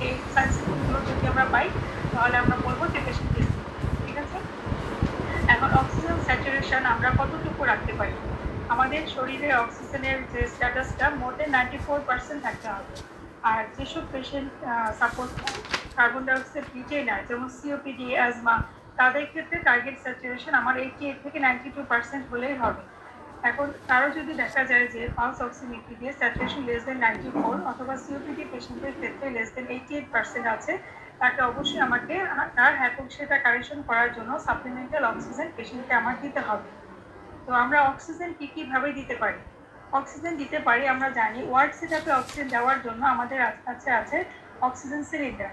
এই সাইনগুলো যদি আমরা পাই তাহলে আমরা বলবো যে পেশেন্ট হেলদি। ঠিক আছে, এখন অক্সিজেন স্যাচুরেশন আমরা কতটুকু রাখতে পারি? আমাদের শরীরে অক্সিজেনের যে স্ট্যাটাসটা মোর দেন 94% থাকতে হবে। আর যেসব পেশেন্ট সাপোজ কার্বন ডাইঅক্সাইড নিচেই নেয়, যেমন সিওপিডি, অ্যাজমা, তাদের ক্ষেত্রে টার্গেট স্যাচুরেশন আমার 88 থেকে 92% হলেই হবে। এখন কারো যদি দেখা যায় যে পালস অক্সিমিটার দিয়ে স্যাচুরেশন লেস দেন 94 অথবা সিওপিডি পেশেন্টের ক্ষেত্রে লেস দেন 88% আছে, তাকে অবশ্যই আমাকে তার হ্যাপোক্সিয়াটা কারেকশন করার জন্য সাপ্লিমেন্টাল অক্সিজেন পেশেন্টকে আমার দিতে হবে। তো আমরা অক্সিজেন কি ভাবে দিতে পারি? অক্সিজেন দিতে পারি, আমরা জানি ওয়ার্ড সেটআপে অক্সিজেন দেওয়ার জন্য আমাদের কাছে আছে অক্সিজেন সিলিন্ডার।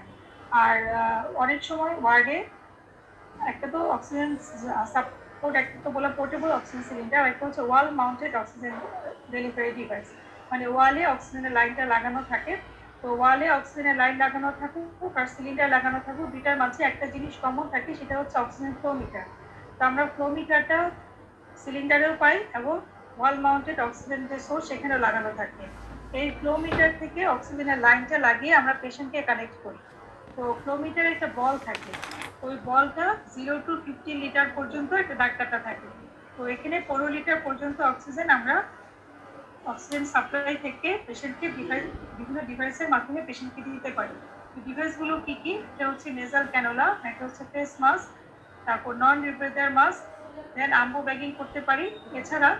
আর অনেক সময় ওয়ার্ডে একটা তো অক্সিজেন সাপোর্ট, একটা তো বলা পোর্টেবল অক্সিজেন সিলিন্ডার, একটা হচ্ছে ওয়াল মাউন্টেড অক্সিজেন ডেলিভারি ডিভাইস, মানে ওয়ালে অক্সিজেনের লাইনটা লাগানো থাকে। তো ওয়ালে অক্সিজেনের লাইন লাগানো থাকুক আর সিলিন্ডার লাগানো থাকুক, দুইটার মাঝে একটা জিনিস কমন থাকে, সেটা হচ্ছে অক্সিজেন ফ্লোমিটার। তো আমরা ফ্লোমিটারটা সিলিন্ডারেও পাই এবং ওয়াল মাউন্টেড অক্সিজেন যে সোর্স সেখানেও লাগানো থাকে। এই ফ্লোমিটার থেকে অক্সিজেনের লাইনটা লাগিয়ে আমরা পেশেন্টকে কানেক্ট করি। তো ফ্লোমিটারে একটা বল থাকে, ওই বলটা 0 to 50 লিটার পর্যন্ত একটা দাগ কাটা থাকে। তো এখানে 15 লিটার পর্যন্ত অক্সিজেন আমরা অক্সিজেন সাপ্লাই থেকে পেশেন্টকে বিভিন্ন ডিভাইসের মাধ্যমে পেশেন্টকে দিতে পারি। ডিভাইসগুলো কি কি? এটা হচ্ছে নেজাল ক্যানোলা, একটা হচ্ছে ফেস মাস্ক, তারপর নন রিব্রেদার মাস্ক, দেন আম্বু ব্যাগিং করতে পারি। এছাড়া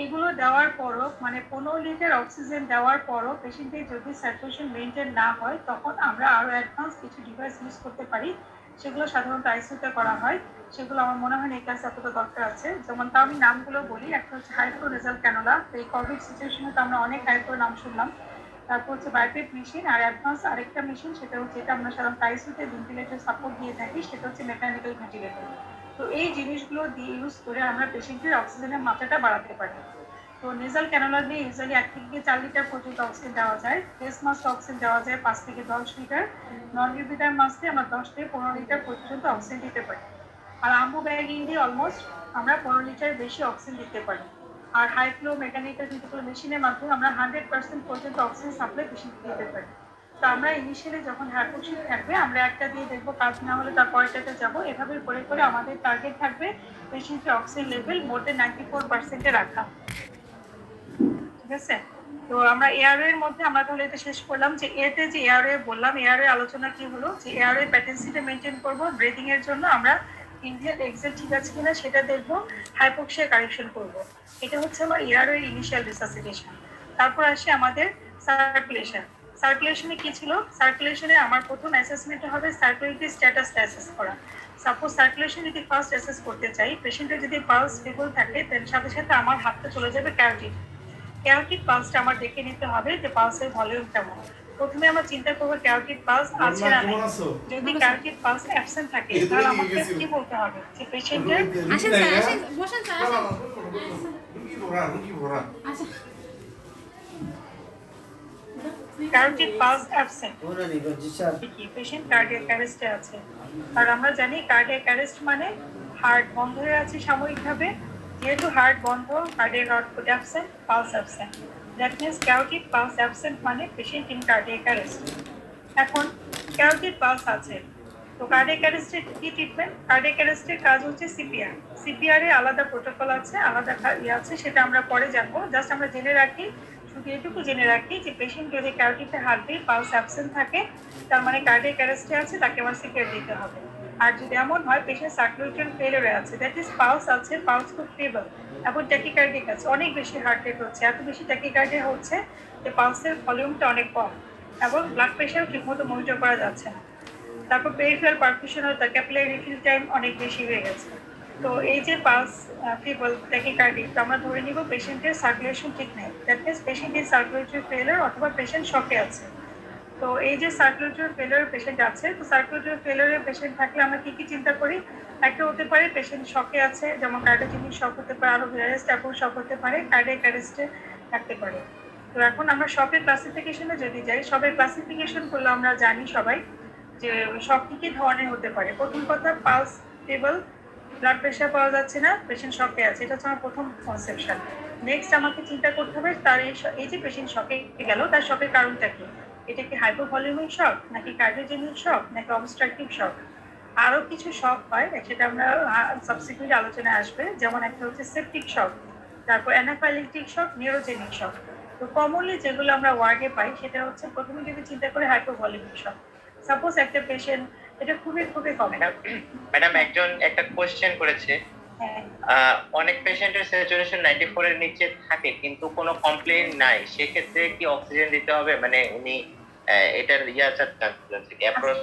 এগুলো দেওয়ার পরও, মানে 15 লিটার অক্সিজেন দেওয়ার পরও পেশেন্টের যদি স্যাচুরেশন মেনটেন না হয়, তখন আমরা আরও অ্যাডভান্স কিছু ডিভাইস ইউজ করতে পারি। সেগুলো সাধারণত আইসিইউতে করা হয়, সেগুলো আমার মনে হয় এই ক্লাসে এতটা দরকার আছে। যেমন তাও আমি নামগুলো বলি, একটা হচ্ছে হাইফ্লো নেজাল ক্যানোলা, এই কোভিড সিচুয়েশনে তো আমরা অনেক হাইফ্লো নাম শুনলাম। তারপর হচ্ছে বাইপেট মেশিন, আর অ্যাডভান্স আরেকটা মেশিন, সেটা হচ্ছে এটা আমরা সাধারণত আইসিইউতে ভেন্টিলেটর সাপোর্ট দিয়ে থাকি, সেটা হচ্ছে মেকানিক্যাল ভেন্টিলেটর। তো এই জিনিসগুলো দিয়ে ইউজ করে আমরা পেশেন্টের অক্সিজেনের মাত্রাটা বাড়াতে পারি। তো নেজাল ক্যানোলা দিয়ে ইউজুয়ালি 1 থেকে 4 লিটার পর্যন্ত অক্সিজেন দেওয়া যায়। ফেস মাস্ক অক্সিজেন দেওয়া যায় 5 থেকে 10 লিটার। নন রিব্রিদার মাস্কে আমরা 10 থেকে 15 লিটার পর্যন্ত অক্সিজেন দিতে পারি। আর আম্বু ব্যাগিং দিয়ে অলমোস্ট আমরা 15 লিটার বেশি অক্সিজেন দিতে পারি। আর হাই ফ্লো মেকানিক্যাল ভেন্টিলেটর মেশিনের মাধ্যমে আমরা 100% পর্যন্ত অক্সিজেন সাপ্লাই পেশেন্টকে দিতে পারি। তো আমরা ইনিশিয়ালি যখন হাইপোক্সিয়া থাকবে, আমরা একটা দিয়ে দেখবো, কাজ না হলে তার পরেরটাতে যাবো, এভাবে করে করে আমাদের টার্গেট থাকবে পেশেন্টের অক্সিজেন লেভেল মোর দেন 94%-এ রাখা। ঠিক আছে, তো আমরা এয়ারওয়ে এর মধ্যে আমরা তাহলে এটা শেষ করলাম যে এতে যে এয়ারওয়ে বললাম, এয়ারওয়ে আলোচনা কি হলো, যে এয়ারওয়ে প্যাটেন্সিটা মেনটেন করব, ব্রিদিং এর জন্য আমরা ইনহেল এক্সেল ঠিক আছে কিনা সেটা দেখবো, হাইপোক্সিয়া কারেকশন করব। এটা হচ্ছে আমার এয়ারওয়ে ইনিশিয়াল রিসাসিটেশন। তারপর আসে আমাদের সার্কুলেশন। সার্কুলেশনে কি ছিল? সার্কুলেশনে আমার প্রথম অ্যাসেসমেন্ট হবে সার্কুলেটরি স্ট্যাটাসটা অ্যাসেস করা। সাপোজ সার্কুলেশন যদি ফার্স্ট অ্যাসেস করতে চাই, পেশেন্টের যদি পালস স্টেবল থাকে, দেন সাথে সাথে আমার হাতটা চলে যাবে ক্যারোটিড। ক্যারোটিড পালসটা আমার দেখে নিতে হবে যে পালসের ভলিউম কেমন। প্রথমে আমরা চিন্তা করবো ক্যারোটিড পালস আছে না নেই। যদি ক্যারোটিড পালস অ্যাবসেন্ট থাকে, তাহলে আমাকে কি বলতে হবে যে পেশেন্টের carotid pulse absent, patient cardiac অ্যারেস্টে আছে। আর আমরা জানি কার্ডিয়াক অ্যারেস্ট মানে হার্ট বন্ধ হয়ে আছে সাময়িকভাবে। যেহেতু হার্ট বন্ধ, cardiac output absent, pulse absent, that means carotid pulse absent মানে পেশেন্ট ইন কার্ডিয়াক অ্যারেস্ট। এখন ক্যারোটিড পালস আছে, তো কার্ডিয়াক অ্যারেস্টের কি ট্রিটমেন্ট? কার্ডিয়াক অ্যারেস্টের কাজ হচ্ছে সিপিআর। সিপিআর এ আলাদা প্রোটোকল আছে, আলাদা আছে, সেটা আমরা পরে জানবো। জাস্ট আমরা জেনে রাখি, শুধু এটুকু জেনে রাখি যে পেশেন্ট যদি ক্যারোটিডে হাত দিয়ে পালস অ্যাবসেন্ট থাকে, তার মানে কার্ডিয়াক অ্যারেস্টে আছে, তাকে আমার সিপিআর দিতে হবে। আর যদি এমন হয় পেশেন্ট সার্কুলেটরি ফেলিওরে আছে, দ্যাট ইজ পালস আছে, পালস খুব স্টেবল এবং ট্যাকিকার্ডিক আছে, অনেক বেশি হার্ট রেট হচ্ছে, এত বেশি ট্যাকিকার্ডিয়া হচ্ছে যে পালসের ভলিউমটা অনেক কম এবং ব্লাড প্রেশার ঠিকমতো মনিটর করা যাচ্ছে না। তারপর পেরিফেরাল পারফিউশন, তার ক্যাপিলারি রিফিল টাইম অনেক বেশি হয়ে গেছে। তো এই যে পালস ফিবল ট্যাকিকার্ডি, তো আমরা ধরে নিব পেশেন্টের সার্কুলেশন ঠিক নেই, that means patient is circulatory failure অথবা পেশেন্ট শকে আছে। তো এই যে সার্কুলেটরি ফেলিওর পেশেন্ট আছে, তো সার্কুলেটরি ফেলিওরের পেশেন্ট থাকলে আমরা কি কি চিন্তা করি? একটা হতে পারে পেশেন্ট শকে আছে, যেমন কার্ডিওজেনিক শক হতে পারে, আরো অ্যারেস্ট এবং শক হতে পারে, কার্ডিয়াক অ্যারেস্টে থাকতে পারে। তো এখন আমরা শকের ক্লাসিফিকেশনে যদি যাই, শকের ক্লাসিফিকেশন করলে আমরা জানি সবাই যে শক কি ধরনের হতে পারে। প্রথম কথা, পালস স্টেবল, ব্লাড প্রেশার পাওয়া যাচ্ছে না, পেশেন্ট শকে আছে, এটা হচ্ছে আমার প্রথম কনসেপশন। নেক্সট আমাকে চিন্তা করতে হবে তার এই যে পেশেন্ট শকে গেল, তার শকের কারণটা কি। এটা কি হাইপোভলিউমিক শক নাকি কার্ডিওজেনিক শক নাকি অবস্ট্রাকটিভ শক। আরো কিছু শক হয়, সেটা আমরা সাবসিকুয়েন্ট আলোচনায় আসবে, যেমন একটা হচ্ছে সেপটিক শক, তারপর অ্যানাফাইলেকটিক শক, নিউরোজেনিক শক। তো কমনলি যেগুলো আমরা ওয়ার্ডে পাই সেটা হচ্ছে প্রথমে যদি চিন্তা করে হাইপোভলিউমিক শক। সাপোজ একটা পেশেন্ট, এটা খুবই খুবই কমন। ম্যাডাম একজন একটা কোশ্চেন করেছে, অনেক পেশেন্টের স্যাচুরেশন 94 এর নিচে থাকে কিন্তু কোনো কমপ্লেইন নাই, সেক্ষেত্রে কি অক্সিজেন দিতে হবে? মানে উনি এটার অ্যাপ্রোচ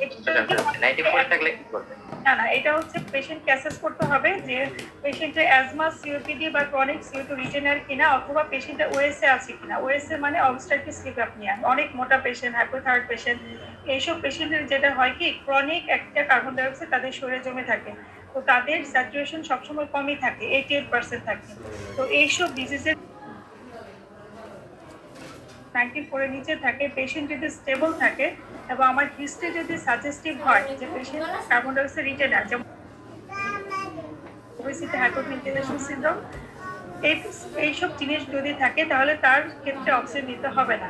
94 থাকলে কি করবে? না, এটা হচ্ছে পেশেন্টকে অ্যাসেস করতে হবে যে পেশেন্টের অ্যাজমা, সিওপিডি বা ক্রনিক CO2 রিটেনার কিনা, অথবা পেশেন্টের ওএসএ আছে কিনা। ওএসএ মানে অবস্ট্রাকটিভ স্লিপ অ্যাপনিয়া। অনেক মোটা পেশেন্ট, হাইপোথাইরয়েড পেশেন্ট, এইসব পেশেন্টের যেটা হয় কি ক্রনিক একটা কার্বন ডাইঅক্সাইড তাদের শরীরে জমে থাকে, তো তাদের স্যাচুরেশন সবসময় কমই থাকে, 88% থাকে। তো এইসব ডিজিজের 94 এর নিচে থাকে, পেশেন্ট যদি স্টেবল থাকে এবং আমার হিস্ট্রি যদি সাজেস্টিভ হয় যে পেশেন্ট কার্বন ডাইঅক্সাইড রিটেনার, যেমন ওবেসিটি, হাইপোভেন্টিলেশন সিনড্রোম, এইসব জিনিস যদি থাকে তাহলে তার ক্ষেত্রে অক্সিজেন নিতে হবে না।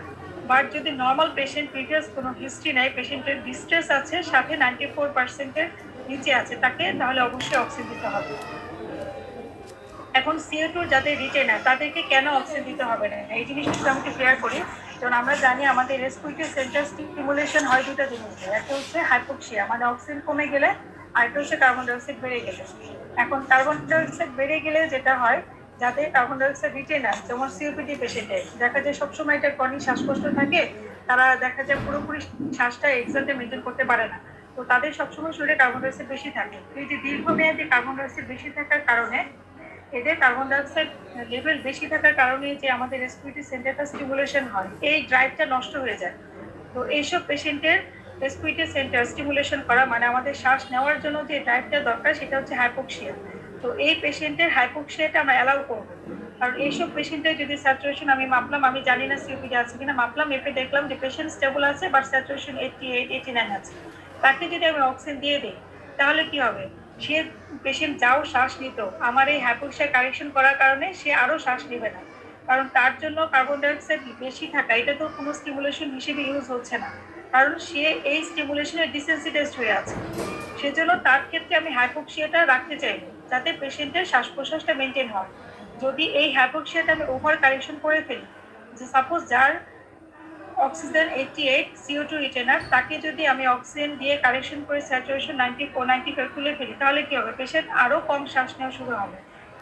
বাট যদি নর্মাল পেশেন্ট, প্রিভিয়াস কোনো হিস্ট্রি নাই, পেশেন্টের ডিস্ট্রেস আছে, সাথে 94%-এর নিচে আছে, তাকে তাহলে অবশ্যই অক্সিজেন দিতে হবে। এখন CO2 যাদের রিটেনার তাদেরকে কেন অক্সিজেন দিতে হবে না, এই জিনিসটা আমাকে ক্লিয়ার করি। কারণ আমরা জানি আমাদের রেসপিরেটরি সেন্টার স্টিমুলেশন হয় দুটো জিনিস, একটা হচ্ছে হাইপোক্সিয়া মানে অক্সিজেন কমে গেলে, আর একটা হচ্ছে কার্বন ডাইঅক্সাইড বেড়ে গেলে। এখন কার্বন ডাইঅক্সাইড বেড়ে গেলে যেটা হয়, যাদের কার্বন ডাইঅক্সাইড রিটেনার, যেমন সিওপিডি পেশেন্টের দেখা যায় সবসময় এটা ক্রনিক শ্বাসকষ্ট থাকে, তারা দেখা যায় পুরোপুরি শ্বাসটা এক্সাক্টলি মেনটেন করতে পারে না, তো তাদের সবসময় শরীরে কার্বন ডাইঅক্সাইড বেশি থাকে। এই যে দীর্ঘমেয়াদী কার্বন ডাইঅক্সাইড বেশি থাকার কারণে, এদের কার্বন ডাইঅক্সাইড লেভেল বেশি থাকার কারণে যে আমাদের রেসপিরেটরি সেন্টারটা স্টিমুলেশন হয়, এই ড্রাইভটা নষ্ট হয়ে যায়। তো এইসব পেশেন্টের রেসপিরেটরি সেন্টার স্টিমুলেশন করা মানে আমাদের শ্বাস নেওয়ার জন্য যে ড্রাইভটা দরকার সেটা হচ্ছে হাইপোক্সিয়া। তো এই পেশেন্টের হাইপোক্সিয়াটা আমরা অ্যালাউ করব, কারণ এইসব পেশেন্টের যদি স্যাচুরেশন আমি মাপলাম, আমি জানি না সিওপিডি আছে কিনা, মাপলাম, মেপে দেখলাম যে পেশেন্ট স্টেবল আছে বাট স্যাচুরেশন 88, 89 আছে, তাকে যদি আমি অক্সিজেন দিয়ে দিই তাহলে কি হবে, সে পেশেন্ট যাও শ্বাস নিত, আমার এই হাইপোক্সিয়া কারেকশন করার কারণে সে আরো শ্বাস নেবে না, কারণ তার জন্য কার্বন ডাইঅক্সাইড বেশি থাকা এটা তো কোনো স্টিমুলেশন হিসেবে ইউজ হচ্ছে না, কারণ সে এই স্টিমুলেশনে ডিসেন্সিটাইজড হয়ে আছে। সেজন্য তার ক্ষেত্রে আমি হাইপোক্সিয়াটা রাখতে চাই যাতে পেশেন্টের শ্বাস প্রশ্বাসটা মেনটেন হয়। যদি এই হাইপোক্সিয়াটা আমি ওভার কারেকশন করে ফেলি, যে সাপোজ যার অক্সিজেন 88, CO2 রিটেনার, তাকে যদি আমি অক্সিজেন দিয়ে কারেকশন করে স্যাচুরেশন 94, 95 তুলে ফেলি, তাহলে কি হবে, পেশেন্ট আরো কম শ্বাস নেওয়া শুরু হবে,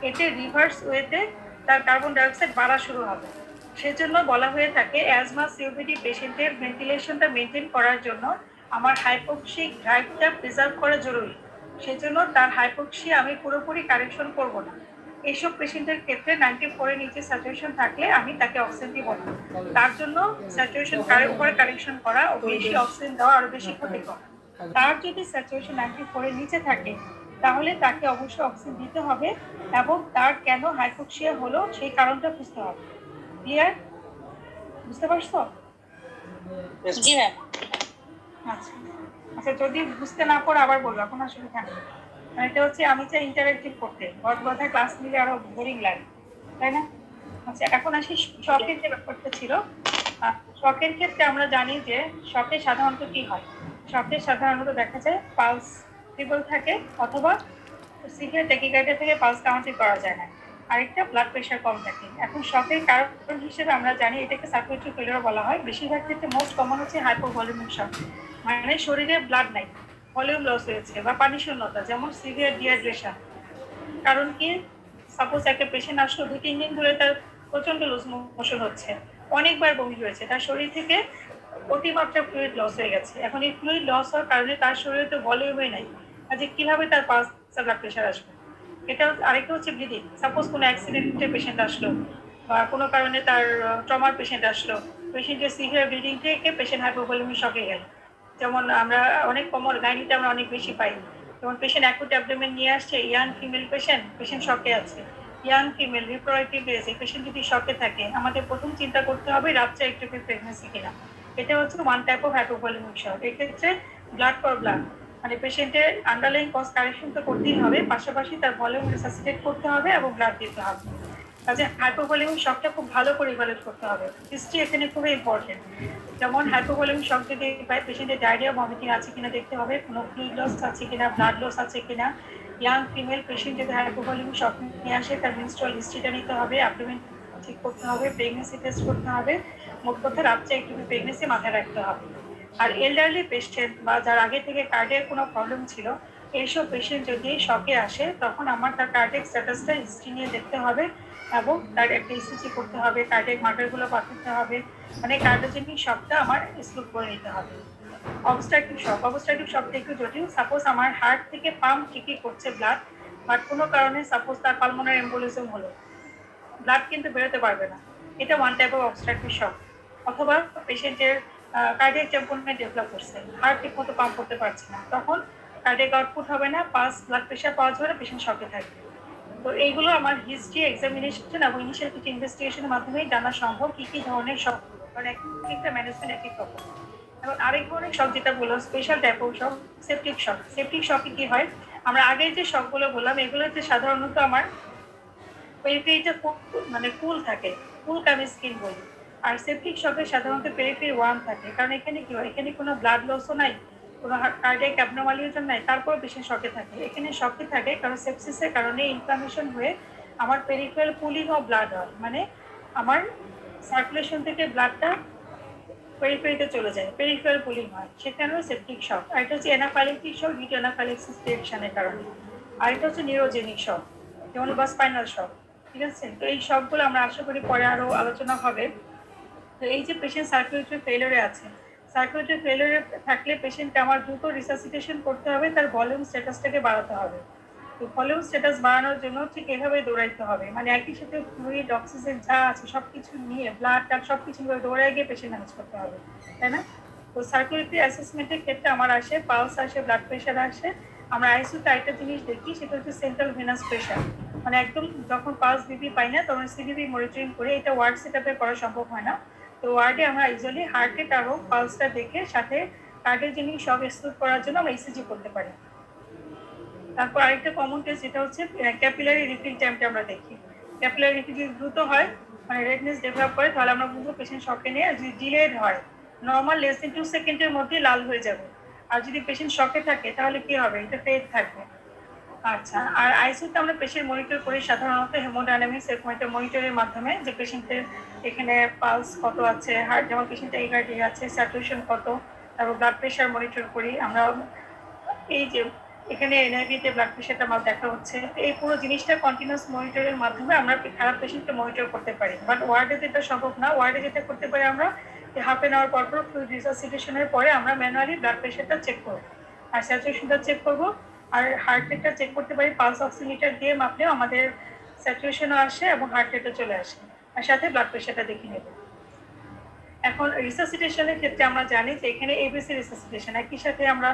এতে রিভার্স ওয়েতে তার কার্বন ডাইঅক্সাইড বাড়া শুরু হবে। সেজন্য বলা হয়ে থাকে অ্যাজমা, সিওপিডি পেশেন্টের ভেন্টিলেশনটা মেনটেন করার জন্য আমার হাইপোক্সিক ড্রাইভটা প্রিজার্ভ করা জরুরি। সেজন্য তার হাইপোক্সিয়া আমি পুরোপুরি কারেকশন করব না। এইসব পেশেন্টের ক্ষেত্রে 94 এর নিচে স্যাচুরেশন থাকলে আমি তাকে অক্সিজেন দিব না, তার জন্য স্যাচুরেশন উপর কারেকশন করা ও বেশি অক্সিজেন দেওয়া আরো বেশি ক্ষতিকর। তার যদি স্যাচুরেশন 94 এর নিচে থাকে তাহলে তাকে অবশ্যই অক্সিজেন দিতে হবে এবং তার কেন হাইপোক্সিয়া হলো সেই কারণটা বুঝতে হবে। ক্লিয়ার? বুঝতে পারছো? জি ম্যাম। আচ্ছা আচ্ছা, যদি বুঝতে না পারো আবার বলবো, কোনো অসুবিধা নেই। এটা হচ্ছে আমি চাই ইন্টারেক্টিভ করতে, কথা ক্লাস নিলে আরো বোরিং লাগে, তাই না? আচ্ছা, এখন আসি শখের যে ব্যাপারটা ছিল। শখের ক্ষেত্রে আমরা জানি যে শখে সাধারণত কি হয়, শখে সাধারণত দেখা যায় পালস ট্রিবল থাকে, অথবা সিভিয়ার ট্যাকিকার্ডিয়া থেকে পালস কাউন্টিং করা যায় না, আরেকটা ব্লাড প্রেশার কম থাকে। এখন শখের কারণ হিসেবে আমরা জানি এটাকে সার্কুলেটরি ফেলিওর বলা হয়। বেশিরভাগ ক্ষেত্রে মোস্ট কমন হচ্ছে হাইপোভলিউমিক শক, মানে শরীরে ব্লাড নাই, ভলিউম লস হয়েছে বা পানি শূন্যতা, যেমন সিভিয়ার ডিহাইড্রেশন। কারণ কি, সাপোজ একটা পেশেন্ট আসলো 2-3 দিন ধরে তার প্রচন্ড লুজ মোশন হচ্ছে, অনেকবার বমি হয়েছে, তার শরীর থেকে অতিমাত্রা ফ্লুইড লস হয়ে গেছে। এখন এই ফ্লুইড লস হওয়ার কারণে তার শরীরে তো ভলিউমই নাই, আজকে কিভাবে তার পালস ব্লাড প্রেশার আসবে। এটা আরেকটা হচ্ছে ব্লিডিং, সাপোজ কোনো অ্যাক্সিডেন্টের পেশেন্ট আসলো বা কোনো কারণে তার ট্রমার পেশেন্ট আসলো, পেশেন্টের সিভিয়ার ব্লিডিং থেকে পেশেন্ট হাইপোভলিউমিক শকে গেল। যেমন আমরা অনেক কমন গাইনিতে আমরা অনেক বেশি পাই, যেমন পেশেন্ট অ্যাকুট অ্যাবডোমেন নিয়ে আসছে, ইয়াং ফিমেল পেশেন্ট শকে আছে, ইয়াং ফিমেল রিপ্রোডাক্টিভ এজ, এই পেশেন্ট যদি শকে থাকে আমাদের প্রথম চিন্তা করতে হবে রাপচার এক্টোপিক প্রেগন্যান্সি কিনা। এটা হচ্ছে ওয়ান টাইপ অফ হাইপোভলিউমিক শক। এক্ষেত্রে ব্লাড ফর ব্লাড মানে পেশেন্টের আন্ডারলাইন কজ কারেকশন তো করতেই হবে, পাশাপাশি তার ভলিউম রিসাসিটেট করতে হবে এবং ব্লাড দিতে হবে। কাজে হাইপোভলিউমিক শকটা খুব ভালো করে ইভালুয়েট করতে হবে, হিস্ট্রি এখানে খুবই ইম্পর্টেন্ট। যেমন হাইপোভলিউমিক শক যদি পাই, পেশেন্টের ডায়রিয়া ভমিটিং আছে কিনা দেখতে হবে, কোনো ফ্লুইড লস আছে কিনা, ব্লাড লস আছে কিনা। ইয়াং ফিমেল পেশেন্ট যদি হাইপোভলিউমিক শক নিয়ে আসে, তার মেনস্ট্রুয়াল হিস্ট্রিটা নিতে হবে, অ্যাবডোমেন চেক করতে হবে, প্রেগনেন্সি টেস্ট করতে হবে, মোট কথা রাত্রে একটু প্রেগনেন্সি মাথায় রাখতে হবে। আর এল্ডারলি পেশেন্ট বা যার আগে থেকে কার্ডিয়াক কোনো প্রবলেম ছিল, এইসব পেশেন্ট যদি শকে আসে, তখন আমার তার কার্ডিয়াক স্ট্যাটাসটা হিস্ট্রি নিয়ে দেখতে হবে এবং তার একটা ইসিজি করতে হবে, কার্ডিয়াক মার্কারগুলো পাঠাতে হবে, মানে কার্ডিওজেনিক শকটা আমার এক্সক্লুড করে নিতে হবে। অবস্ট্রাকটিভ শকটা একটু জটিল। সাপোজ আমার হার্ট থেকে পাম্প ঠিকই করছে ব্লাড, বাট কোনো কারণে সাপোজ তার পালমোনারি এম্বোলিজম হলো, ব্লাড কিন্তু বেরোতে পারবে না, এটা ওয়ান টাইপ অফ অবস্ট্রাকটিভ শক। অথবা পেশেন্টের কার্ডিয়াক টেম্পোনেট ডেভেলপ করছে, হার্ট ঠিক মতো পাম্প করতে পারছে না, তখন কার্ডিয়াক আউটপুট হবে না, পাস ব্লাড প্রেশার পাওয়া যাবে না, পেশেন্ট শকে থাকবে। তো এইগুলো আমার হিস্ট্রি, এক্সামিনেশন এবং ইনিশিয়াল কিছু ইনভেস্টিগেশনের মাধ্যমেই জানা সম্ভব কি কি ধরনের শক, কারণ একটা ম্যানেজমেন্ট এক এক রকম। এবং আরেক ধরনের শক যেটা বললাম, special type of shock, septic shock. Septic শকে কি হয়, আমরা আগের যে শকগুলো বললাম এগুলোতে সাধারণত আমার পেরিফেরিটা মানে কুল থাকে, কুল কামি স্কিন বলি। আর সেপটিক শকে সাধারণত পেরিফেরি ওয়ার্ম থাকে, কারণ এখানে কি হয়, এখানে কোনো ব্লাড লসও নাই, কোনো কার্ডিয়াক অ্যাবনর্মালিটিও নাই, তারপর বেশি শকে থাকে। এখানে শকে থাকে কারণ সেপসিসের কারণে ইনফ্লামেশন হয়ে আমার পেরিফেরাল পুলিং অফ ব্লাড হয়, মানে আমার সার্কুলেশন থেকে ব্লাডটা পেরিফেরিতে চলে যায়, পেরিফেরাল পুলিং হয়, সেখানেও সেপটিক শক। আর এটা হচ্ছে অ্যানাফাইলেক্টিক শক, ডিউ টু অ্যানাফাইলেক্সিস রিঅ্যাকশনের কারণে। আর এটা হচ্ছে নিউরোজেনিক শক, যেমন বা স্পাইনাল শক। ঠিক আছে, তো এই শকগুলো আমরা আশা করি পরে আরো আলোচনা হবে। তো এই যে পেশেন্ট সার্কুলেটরি ফেলিওরে আছে, সার্কুলেটরি ফেলিওরে থাকলে পেশেন্টকে আমার দ্রুত রিসাসিটেশন করতে হবে, তার ভলিউম স্ট্যাটাসটাকে বাড়াতে হবে। তো ভলিউম স্ট্যাটাস বাড়ানোর জন্য ঠিক এভাবে দৌড়াইতে হবে, মানে একই সাথে ফ্লুইড, অক্সিজেন যা আছে সব কিছু নিয়ে, ব্লাড টাড সব কিছু দৌড়ায় গিয়ে পেশেন্ট ম্যানেজ করতে হবে, তাই না? তো সার্কুলেটরি অ্যাসেসমেন্টের ক্ষেত্রে আমার আসে পালস আসে, ব্লাড প্রেশার আসে। আমরা আইসিইউতে একটা জিনিস দেখি, সেটা হচ্ছে সেন্ট্রাল ভেনাস প্রেশার, মানে একদম যখন পালস বিপি পাই না তখন সিবিবি মনিটরিং করে, এটা ওয়ার্ড সেট আপে করা সম্ভব হয় না। তো ওয়ার্ডে আমরা ইউজুয়ালি হার্ট রেট এবং পালসটা দেখে সাথে কার্ডিওজেনিক শক এক্সক্লুড করার জন্য আমরা ইসিজি করতে পারি। তারপর আরেকটা কমন টেস্ট যেটা হচ্ছে ক্যাপিলারি রিফিল টাইমটা আমরা দেখি। ক্যাপিলারি রিফিল যদি দ্রুত হয়, মানে রেডনেস ডেভেলপ করে, তাহলে আমরা বুঝবো পেশেন্ট শকে নিয়ে। আর যদি ডিলেড হয়, নর্মাল লেস দেন 2 সেকেন্ডের মধ্যে লাল হয়ে যাবে। আর যদি পেশেন্ট শকে থাকে তাহলে কি হবে, এটা ফেড থাকবে। আচ্ছা, আর আইসিইউতে আমরা পেশেন্ট মনিটর করি সাধারণত হেমোডাইনামিক্স এরকম একটা মনিটরের মাধ্যমে, যে পেশেন্টের এখানে পালস কত আছে, হার্ট যেমন পেশেন্টের এগারটি আছে, স্যাচুরেশন কত, তারপর ব্লাড প্রেশার মনিটর করি আমরা। এই যে এখানে এনআইভিতে ব্লাড প্রেশারটা আমার দেখা হচ্ছে, এই পুরো জিনিসটা কন্টিনিউয়াস মনিটরের মাধ্যমে আমরা খারাপ পেশেন্টকে মনিটর করতে পারি। বাট ওয়ার্ডে যেটা সম্ভব না, ওয়ার্ডে যেটা করতে পারি আমরা, হাফ এন আওয়ার পর পর ফ্লুইড রিসাসিটেশনের পরে আমরা ম্যানুয়ালি ব্লাড প্রেশারটা চেক করবো, আর স্যাচুরেশনটা চেক করবো, আর হার্ট রেটটা চেক করতে পারি। পালস অক্সিমিটার দিয়ে মাপলেও আমাদের স্যাচুরেশনও আসে এবং হার্ট রেটও চলে আসে, আর সাথে ব্লাড প্রেশারটা দেখে নেব। এখন রিসাসিটেশনের ক্ষেত্রে আমরা জানি যে এখানে এবিসি রিসাসিটেশন, একই সাথে আমরা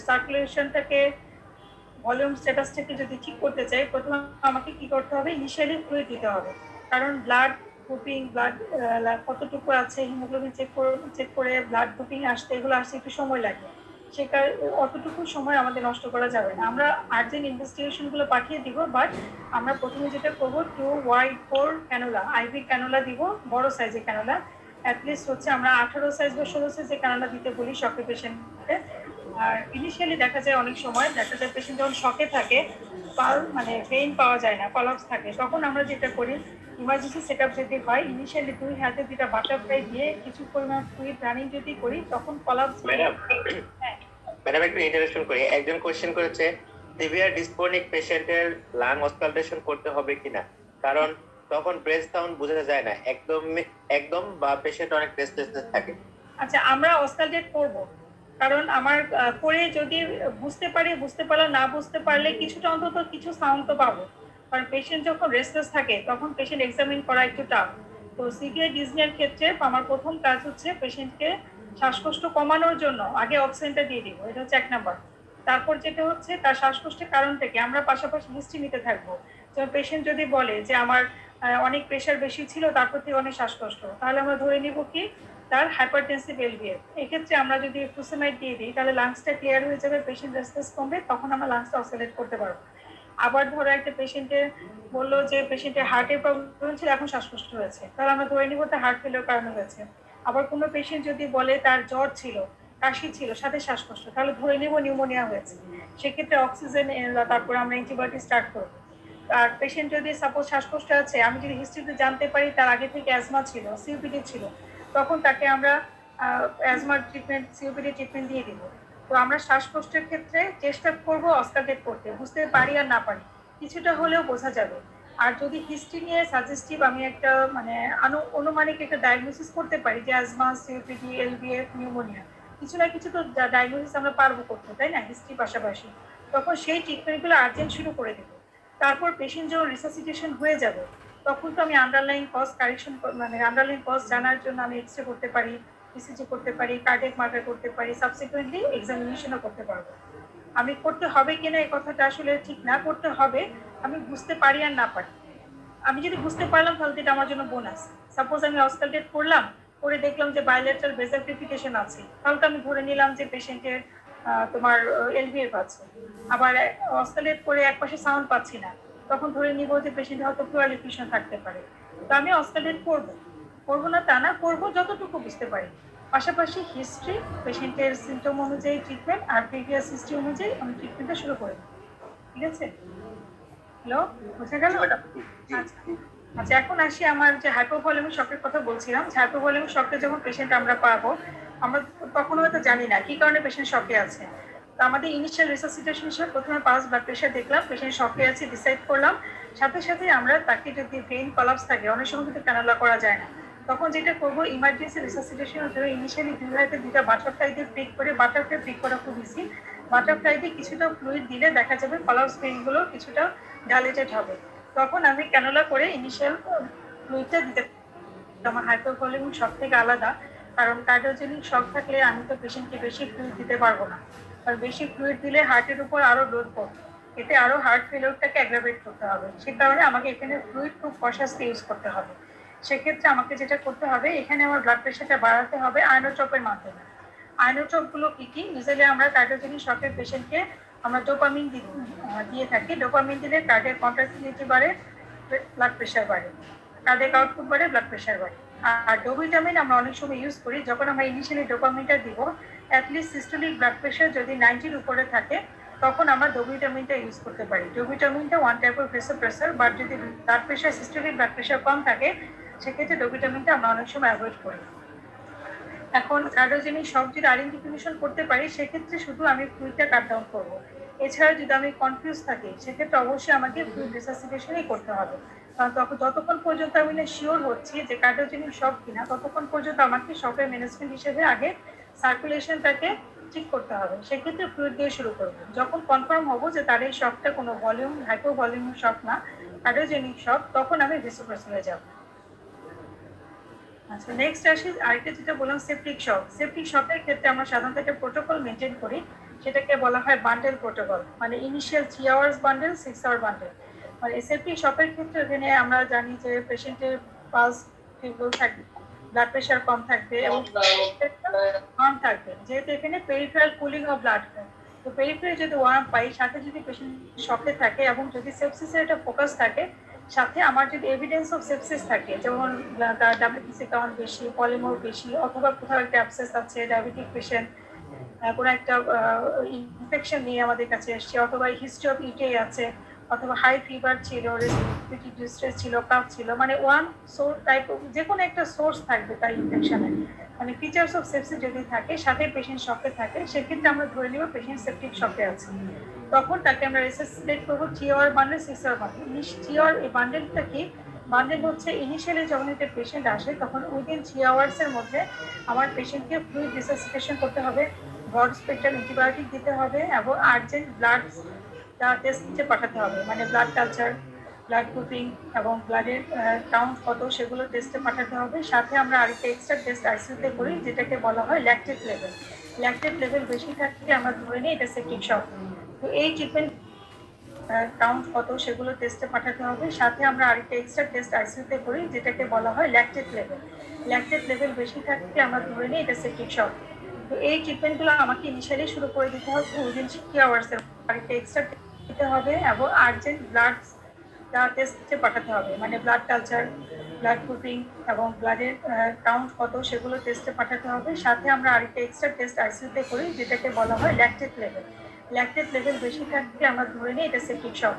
সার্কুলেশনটাকে, ভলিউম স্ট্যাটাসটাকে যদি ঠিক করতে চাই, প্রথমে আমাকে কি করতে হবে, ইনিশিয়ালি ফ্লুইড দিতে হবে, কারণ ব্লাড গ্রুপিং, ব্লাড কতটুকু আছে, হিমোগ্লোবিন চেক করে ব্লাড গ্রুপিং আসতে, এগুলো আসতে একটু সময় লাগে। সেটার অতটুকু সময় আমাদের নষ্ট করা যাবে না। আমরা আর্জেন্ট ইনভেস্টিগেশনগুলো পাঠিয়ে দিব, বাট আমরা প্রথমে যেটা করবো, 2Y4 ক্যানোলা, আইভি ক্যানোলা দিব, বড় সাইজের ক্যানোলা, অ্যাটলিস্ট হচ্ছে আমরা 18 সাইজ বা 16 সাইজের ক্যানোলা দিতে বলি শকের পেশেন্টকে। আর ইনিশিয়ালি দেখা যায়, অনেক সময় দেখা যায় পেশেন্ট যখন শকে থাকে, মানে ভেইন পাওয়া যায় না, কলাপস থাকে, তখন আমরা যেটা করি, ইমার্জেন্সি সেট আপ যদি হয়, ইনিশিয়ালি 2 হাতে 2টা বাটারফ্লাই দিয়ে কিছু পরিমাণ ফ্লুইড রানিং যদি করি, তখন কলাপস। ম্যাডাম একটু ইন্টারাকশন করি, একজন কোশ্চেন করেছে সিভিয়ার ডিসপোনিক পেশেন্টের লাং অসকালটেশন করতে হবে কিনা, কারণ তখন ব্রেথ সাউন্ড বোঝা যায় না একদম বা পেশেন্ট অনেক রেস্টলেসনেস থাকে। আচ্ছা, আমরা অসকালটেট করব, কারণ আমার করে যদি বুঝতে পারলাম, না বুঝতে পারলে কিছুটা অন্তত কিছু সাউন্ড তো পাবো, কারণ পেশেন্ট যখন রেস্টলেস থাকে তখন পেশেন্ট এক্সামিন করা একটু টাফ। তো সিভিয়ার ডিসনিয়ার ক্ষেত্রে আমার প্রথম কাজ হচ্ছে পেশেন্টকে শ্বাসকষ্ট কমানোর জন্য আগে অক্সিজেনটা দিয়ে দিব, এটা হচ্ছে 1 নাম্বার। তারপর যেটা হচ্ছে তার শ্বাসকষ্টের কারণ থেকে আমরা পাশাপাশি হিস্ট্রি নিতে থাকবো। যেমন পেশেন্ট যদি বলে যে আমার অনেক প্রেশার বেশি ছিল, তারপর থেকে অনেক শ্বাসকষ্ট, তাহলে আমরা ধরে নিব কি তার হাইপারটেনসিভ এলভিএফ। এক্ষেত্রে আমরা যদি ফুসেমাইড দিয়ে দিই, তাহলে লাংসটা ক্লিয়ার হয়ে যাবে, পেশেন্ট রেসপন্স কমবে, তখন আমরা লাংসটা অক্সিলেট করতে পারবো। আবার ধরো একটা পেশেন্টের বললো যে পেশেন্টের হার্টের প্রবলেম ছিল, এখন শ্বাসকষ্ট হয়েছে, তাহলে আমরা ধরে নিব তার হার্ট ফেলিওর কারণে হয়েছে, আবার কোনো পেশেন্ট যদি বলে তার জ্বর ছিল, কাশি ছিল, সাথে শ্বাসকষ্ট, তাহলে ধরে নেব নিউমোনিয়া হয়েছে। সেক্ষেত্রে অক্সিজেন তারপর আমরা অ্যান্টিবায়োটিক স্টার্ট করবো। আর পেশেন্ট যদি সাপোজ শ্বাসকষ্ট আছে, আমি যদি হিস্ট্রিতে জানতে পারি তার আগে থেকে অ্যাজমা ছিল, সিওপিডি ছিল, তখন তাকে আমরা অ্যাজমার ট্রিটমেন্ট, সিওপিডি ট্রিটমেন্ট দিয়ে দিব। তো আমরা শ্বাসকষ্টের ক্ষেত্রে চেষ্টা করবো অস্কালটেট করতে, বুঝতে পারি আর না পারি কিছুটা হলেও বোঝা যাবে। আর যদি হিস্ট্রি নিয়ে সাজেস্টিভ আমি একটা মানে অনুমানিক একটা ডায়াগনোসিস করতে পারি যে অ্যাজমা, সিওপিডি, এলভিএফ, নিউমোনিয়া, কিছু না কিছু তো ডায়াগনোসিস আমরা পারবো করতে, তাই না, হিস্ট্রি পাশাপাশি, তখন সেই ট্রিটমেন্টগুলো আর্জেন্ট শুরু করে দেবো। তারপর পেশেন্ট যখন রিসাসিটেশন হয়ে যাবে, তখন তো আমি আন্ডারলাইন কজ কারেকশন, মানে আন্ডারলাইন কজ জানার জন্য আমি এক্সরে করতে পারি, ইসিজি করতে পারি, কার্ডিয়াক মার্কার করতে পারি, সাবসিকুয়েন্টলি এক্সামিনেশনও করতে পারবো। আমি করতে হবে কিনা এই কথাটা আসলে ঠিক না, করতে হবে, আমি বুঝতে পারি আর না পারি। আমি যদি বুঝতে পারলাম তাহলে এটা আমার জন্য বোনাস। সাপোজ আমি অস্কালটেট করলাম, করে দেখলাম যে বাইলেটারাল বেজাল ক্রিফিকেশন আছে, তাহলে তো আমি ধরে নিলাম যে পেশেন্টের তোমার এলভিএফ আছে। আবার অস্কালটেট করে একপাশে সাউন্ড পাচ্ছি না, তখন ধরে নিব যে পেশেন্টের হয়তো প্লুরাল এফিউশন থাকতে পারে। তো আমি অস্কালটেট করবো না তা না, করবো যতটুকু বুঝতে পারি। পাশাপাশি হিস্ট্রি, পেশেন্টের সিমটম অনুযায়ী ট্রিটমেন্ট, আর প্রিভিয়াস হিস্ট্রি অনুযায়ী আমি ট্রিটমেন্টটা শুরু করে দিই। ঠিক আছে? হ্যালো, বোঝা গেল? আচ্ছা, এখন আসি আমার যে হাইপোভলিউমিক শকের কথা বলছিলাম। হাইপোভলিউমিক শকে যখন পেশেন্ট আমরা পাবো, আমরা তখন হয়তো জানি না কি কারণে পেশেন্ট শকে আছে। তো আমাদের ইনিশিয়াল রিসাসিটেশন হিসেবে প্রথমে পালস ব্লাড প্রেশার দেখলাম, পেশেন্ট শকে আছে ডিসাইড করলাম। সাথে সাথে আমরা তাকে যদি ভেইন কলাপস থাকে, অনেক সময় কিন্তু ক্যানুলা করা যায় না, তখন যেটা করবো ইমার্জেন্সি রিসাসিটেশনের জন্য ইনিশিয়ালি দুইটা বাটারফ্লাই দিয়ে প্রিক করে, বাটারফ্লাই প্রিক করা খুব ইজি, বাটারফ্লাই দিয়ে কিছুটা ফ্লুইড দিলে দেখা যাবে কলাপস ভেইনগুলো কিছুটা ডাইলেটেড হবে, তখন আমি ক্যানুলা করে ইনিশিয়াল ফ্লুইডটা দিতে। আমার হাইপোভলিউমিক শক থেকে আলাদা, কারণ কার্ডিওজেনিক শক থাকলে আমি তো পেশেন্টকে বেশি ফ্লুইড দিতে পারবো না, আর বেশি ফ্লুইড দিলে হার্টের উপর আরো লোড পড়বে, এতে আরো হার্ট ফেলিওরটাকে অ্যাগ্রাভেট করতে হবে। সে কারণে আমাকে এখানে ফ্লুইড খুব কশাসলি ইউজ করতে হবে। সেক্ষেত্রে আমাকে যেটা করতে হবে, এখানে আমার ব্লাড প্রেশারটা বাড়াতে হবে আয়নোট্রপের মাধ্যমে। আয়নোট্রপগুলো কি কি? ইউজুয়ালি আমরা কার্ডিওজেনিক শকের পেশেন্টকে আমরা ডোপামিন দিয়ে থাকি। ডোপামিন দিলে কার্ডিয়াক কন্ট্রাক্টিলিটি বাড়ে, ব্লাড প্রেশার বাড়ে, কার্ডিয়াক আউটপুট বাড়ে, ব্লাড প্রেশার বাড়ে। আর ডোভিটামিন আমরা অনেক সময় ইউজ করি যখন আমরা ইনিশিয়ালি ডোপামিনটা দিব, অ্যাটলিস্ট সিস্টোলিক ব্লাড প্রেশার যদি 90-র উপরে থাকে, তখন আমরা ডোভিটামিনটা ইউজ করতে পারি। ডোভিটামিনটা one type of vasopressor, but যদি blood pressure, systolic blood pressure কম থাকে, সেক্ষেত্রে ডোভিটামিনটা আমরা অনেক সময় অ্যাভয়েড করি। এখন কার্ডিওজেনিক শক যদি আইডেন্টিফিকেশন করতে পারি, সেক্ষেত্রে শুধু আমি ফ্লুইডটা কাট ডাউন করবো। এছাড়া যদি আমি কনফিউজ থাকি, সেক্ষেত্রে অবশ্যই আমাকে ফ্লুইড রিসাসিটেশনই করতে হবে, কারণ তখন যতক্ষণ পর্যন্ত আমি না শিওর হচ্ছি যে কার্ডিওজেনিক শক কিনা, ততক্ষণ পর্যন্ত আমাকে শকের ম্যানেজমেন্ট হিসেবে আগে সার্কুলেশনটাকে ঠিক করতে হবে। সেক্ষেত্রে ফ্লুইড দিয়ে শুরু করবো। যখন কনফার্ম হবো যে তার এই শকটা কোনো ভলিউম হাইপোভলিউমিক শক না, কার্ডিওজেনিক শক, তখন আমি ভেসোপ্রেসরে যাবো। আচ্ছা, নেক্সট আসি আরেকটা যেটা বললাম সেপটিক শক। সেপটিক শকের ক্ষেত্রে আমরা সাধারণত একটা প্রোটোকল মেনটেন করি, সেটাকে বলা হয় বান্ডেল প্রোটোকল, মানে initial 3 hours bundle, 6 hour bundle. মানে সেপটিক শকের ক্ষেত্রে এখানে আমরা জানি যে পেশেন্টের পালস ফিবল থাকবে, ব্লাড প্রেশার কম থাকবে এবং ওয়ার্ম থাকবে, যেহেতু এখানে পেরিফেরাল কুলিং অফ ব্লাড হয়। তো পেরিফেরাল যদি ওয়ার্ম পাই, সাথে যদি পেশেন্ট শকে থাকে এবং যদি সেপসিসের একটা ফোকাস থাকে, সাথে আমার যদি এভিডেন্স অফ সেপসিস থাকে, যেমন তার ডায়াবেটিস কাউন্ট বেশি, পলিমোর বেশি, অথবা কোথাও একটা অ্যাবসেস আছে, ডায়াবেটিক পেশেন্ট কোনো একটা ইনফেকশন নিয়ে আমাদের কাছে এসছে, অথবা হিস্ট্রি অফ ইউটিআই আছে, অথবা হাই ফিভার ছিল, রেসপিরেটরি ডিস্ট্রেস ছিল, কাফ ছিল, মানে ওয়ান সোর্স টাইপ যে কোনো একটা সোর্স থাকবে তার ইনফেকশনের, মানে ফিচার্স অফ সেপসিস যদি থাকে, সাথে পেশেন্ট শকে থাকে, সেক্ষেত্রে আমরা ধরে নিব পেশেন্ট সেপটিক শকে আছে। তখন তাকে আমরা রিসাসিটেট করবো 3 hour bundle, 6 hour bundle. 3 hour এই বান্ডেলটা কি? বান্ডেল হচ্ছে ইনিশিয়ালি যখন একটা পেশেন্ট আসে, তখন উইদিন 3 আওয়ার্সের মধ্যে আমার পেশেন্টকে ফ্লুইড রিসাসিটেশন করতে হবে, ব্রড স্পেকট্রাম অ্যান্টিবায়োটিক দিতে হবে এবং আর্জেন্ট ব্লাড টেস্টে পাঠাতে হবে, মানে ব্লাড কালচার, ব্লাড গ্রুপিং এবং ব্লাডের কাউন্ট কত, সেগুলো টেস্টে পাঠাতে হবে। সাথে আমরা আরেকটা এক্সট্রা টেস্ট আইসিইউতে করি, যেটাকে বলা হয় ল্যাকটেট লেভেল। ল্যাকটেট লেভেল বেশি থাকলে আমরা ধরে নিই এটা সেপটিক শক। তো এই ট্রিটমেন্ট কাউন্ট কত, সেগুলো টেস্টে পাঠাতে হবে। সাথে আমরা আরেকটা এক্সট্রা টেস্ট আইসিইউতে করি, যেটাকে বলা হয় ল্যাকটেট লেভেল। ল্যাকটেট লেভেল বেশি থাকলে আমরা ধরে নিই এটা সেপটিক শক। তো এই ট্রিটমেন্টগুলো আমাকে ইনিশিয়ালি শুরু করে দিতে হবে উইদিন 3 আওয়ার্সের, আরেকটা এক্সট্রা দিতে হবে এবং আর্জেন্ট ব্লাড টেস্টে পাঠাতে হবে, মানে ব্লাড কালচার, ব্লাড গ্রুপিং এবং ব্লাডের কাউন্ট কত সেগুলো টেস্টে পাঠাতে হবে। সাথে আমরা আরেকটা এক্সট্রা টেস্ট আইসিইউতে করি যেটাকে বলা হয় ল্যাকটেট লেভেল। ল্যাকটেট লেভেল বেশি থাকলে আমরা ধরে নিই এটা সেপটিক শক।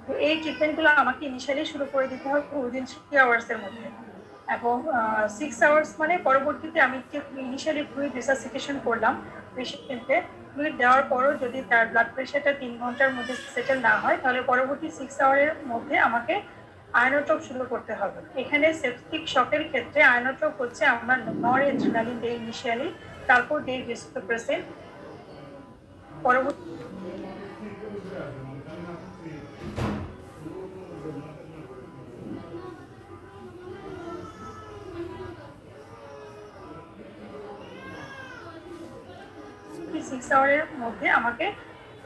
তো এই ট্রিটমেন্টগুলো আমাকে ইনিশিয়ালি শুরু করে দিতে হবে উইদিন 3 আওয়ার্সের মধ্যে, এবং 6 আওয়ার্স মানে পরবর্তীতে আমি ইনিশিয়ালি ফ্লুইড রিসাসিটেশন করলাম পেশেন্টকে। ফ্লুইড দেওয়ার পরও যদি তার ব্লাড প্রেশারটা 3 ঘন্টার মধ্যে সেটেল না হয় তাহলে পরবর্তী 6 আওয়ারের মধ্যে আমাকে আয়নোট্রপ শুরু করতে হবে। এখানে সেপটিক শকের ক্ষেত্রে আয়নোট্রপ হচ্ছে আমরা নরএড্রিনালিন দেই ইনিশিয়ালি, তারপর দেই ভেসোপ্রেসিন। পরবর্তী সিক্স আওয়ারের মধ্যে আমাকে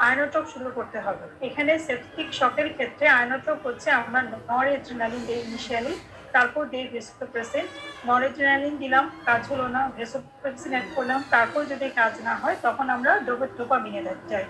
আয়নোট্রপ শুরু করতে হবে। এখানে সেপটিক শকের ক্ষেত্রে আয়নোট্রপ হচ্ছে আমরা নরএড্রিনালিন দেই ইনিশিয়ালি, তারপর দেই ভেসোপ্রেসিন। নরএড্রিনালিন দিলাম, কাজ হলো না, ভেসোপ্রেসিন অ্যাড করলাম, তারপর যদি কাজ না হয় তখন আমরা ডোপামিনে যাই।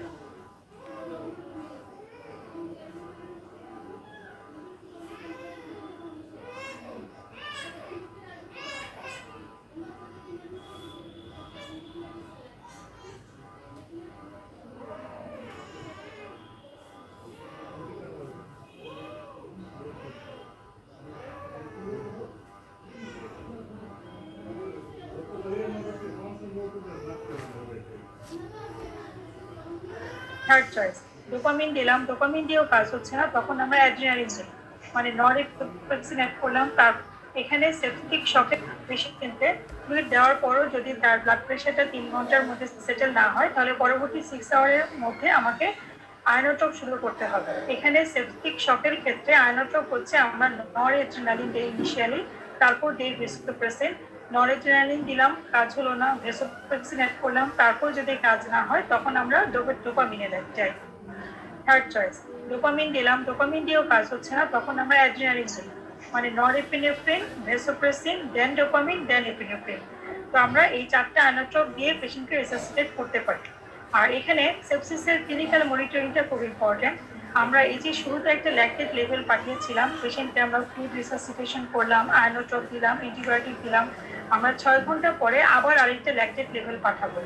থার্ড চয়েস ডোপামিন দিলাম, ডোপামিন দিয়েও কাজ হচ্ছে না, তখন আমরা অ্যাড্রিনালিন দিই, মানে নরএড্রিনালিন অ্যাড করলাম। তার এখানে সেপটিক শকের পেশেন্টকে ফ্লুইড দেওয়ার পরও যদি তার ব্লাড প্রেশারটা 3 ঘন্টার মধ্যে সেটেল না হয় তাহলে পরবর্তী 6 আওয়ারের মধ্যে আমাকে আয়নোট্রপ শুরু করতে হবে। এখানে সেপটিক শকের ক্ষেত্রে আয়নোট্রপ হচ্ছে আমরা নরএড্রিনালিন দেই ইনিশিয়ালি, তারপর দেই ভেসোপ্রেসিন। নরএড্রিনালিন দিলাম, কাজ হলো না, ভেসোপ্রেসিন অ্যাড করলাম, তারপর যদি কাজ না হয় তখন আমরা ডোপামিনে যাই। থার্ড চয়েস ডোপামিন দিলাম, ডোপামিন দিয়েও কাজ হচ্ছে না, তখন আমরা অ্যাড্রিনালিন দিই, মানে নরএপিনেফ্রিন, ভেসোপ্রেসিন, দেন ডোপামিন, দেন এপিনেফ্রিন। তো আমরা এই 4টা আয়নোট্রপ দিয়ে পেশেন্টকে রিসাসিটেট করতে পারি। আর এখানে সেপসিসের ক্লিনিক্যাল মনিটরিংটা খুব ইম্পর্টেন্ট। আমরা এই যে শুরুতে একটা ল্যাকটেট লেভেল পাঠিয়েছিলাম, পেশেন্টকে আমরা ফ্লুইড রিসাসিটেশন করলাম, আয়নোট্রপ দিলাম, অ্যান্টিবায়োটিক দিলাম, আমরা 6 ঘন্টা পরে আবার আরেকটা ল্যাকটেট লেভেল পাঠাবো।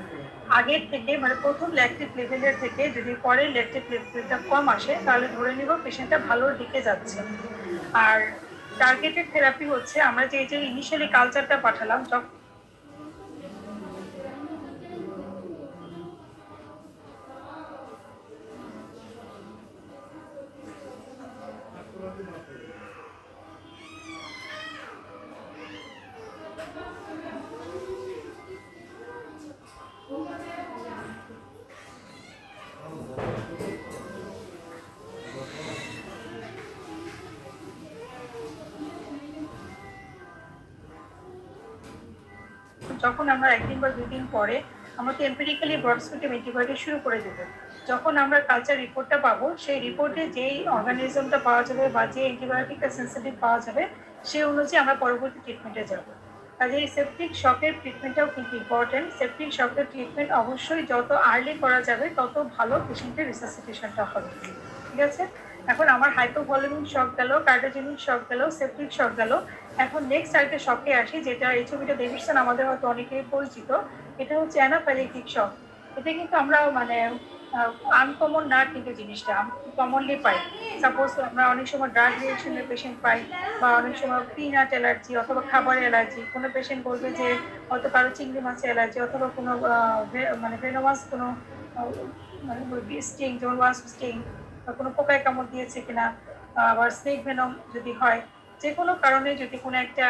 আগের থেকে মানে প্রথম ল্যাকটেট লেভেলের থেকে যদি পরের ল্যাকটেট লেভেলটা কম আসে তাহলে ধরে নিব পেশেন্টটা ভালোর দিকে যাচ্ছে। আর টার্গেটেড থেরাপি হচ্ছে আমরা যে ইনিশিয়ালি কালচারটা পাঠালাম, যখন আমরা 1 দিন বা 2 দিন পরে আমরা তো এম্পিরিক্যালি ব্রড স্পেকট্রাম অ্যান্টিবায়োটিক শুরু করে দেব। যখন আমরা কালচার রিপোর্টটা পাবো সেই রিপোর্টে যেই অর্গানিজমটা পাওয়া যাবে বা যে অ্যান্টিবায়োটিকটা সেন্সিটিভ পাওয়া যাবে সেই অনুযায়ী আমরা পরবর্তী ট্রিটমেন্টে যাব। কাজে এই সেপটিক শকের ট্রিটমেন্টটাও কিন্তু ইম্পর্টেন্ট। সেপটিক শকের ট্রিটমেন্ট অবশ্যই যত আর্লি করা যাবে তত ভালো পেশেন্টের রিসাসিটেশনটা হবে। ঠিক আছে, এখন আমার হাইপোভলিমিক শক গেল, কার্ডিওজেনিক শক গেল, সেপটিক শক গেল। এখন নেক্সট আরেকটা শকে আসি, যেটা এই ছবিটা দেখেছেন আমাদের হয়তো অনেকেই পরিচিত, এটা হচ্ছে অ্যানাফাইলেটিক শক। এটা কিন্তু আমরা মানে আনকমন না, কিন্তু জিনিসটা কমনলি পাই। সাপোজ আমরা অনেক সময় ড্রাগ রিয়েকশনের পেশেন্ট পাই, বা অনেক সময় পিনাট অ্যালার্জি অথবা খাবার অ্যালার্জি। কোনো পেশেন্ট বলবে যে হয়তো কারো চিংড়ি মাছের অ্যালার্জি, অথবা কোনো মানে ভেনোমাস কোনো মানে স্টিং, যেমন ওয়াস্প স্টিং, বা কোনো পোকায় কামড় দিয়েছে কিনা, আবার স্নেক ভেনম যদি হয়, যে কোনো কারণে যদি কোনো একটা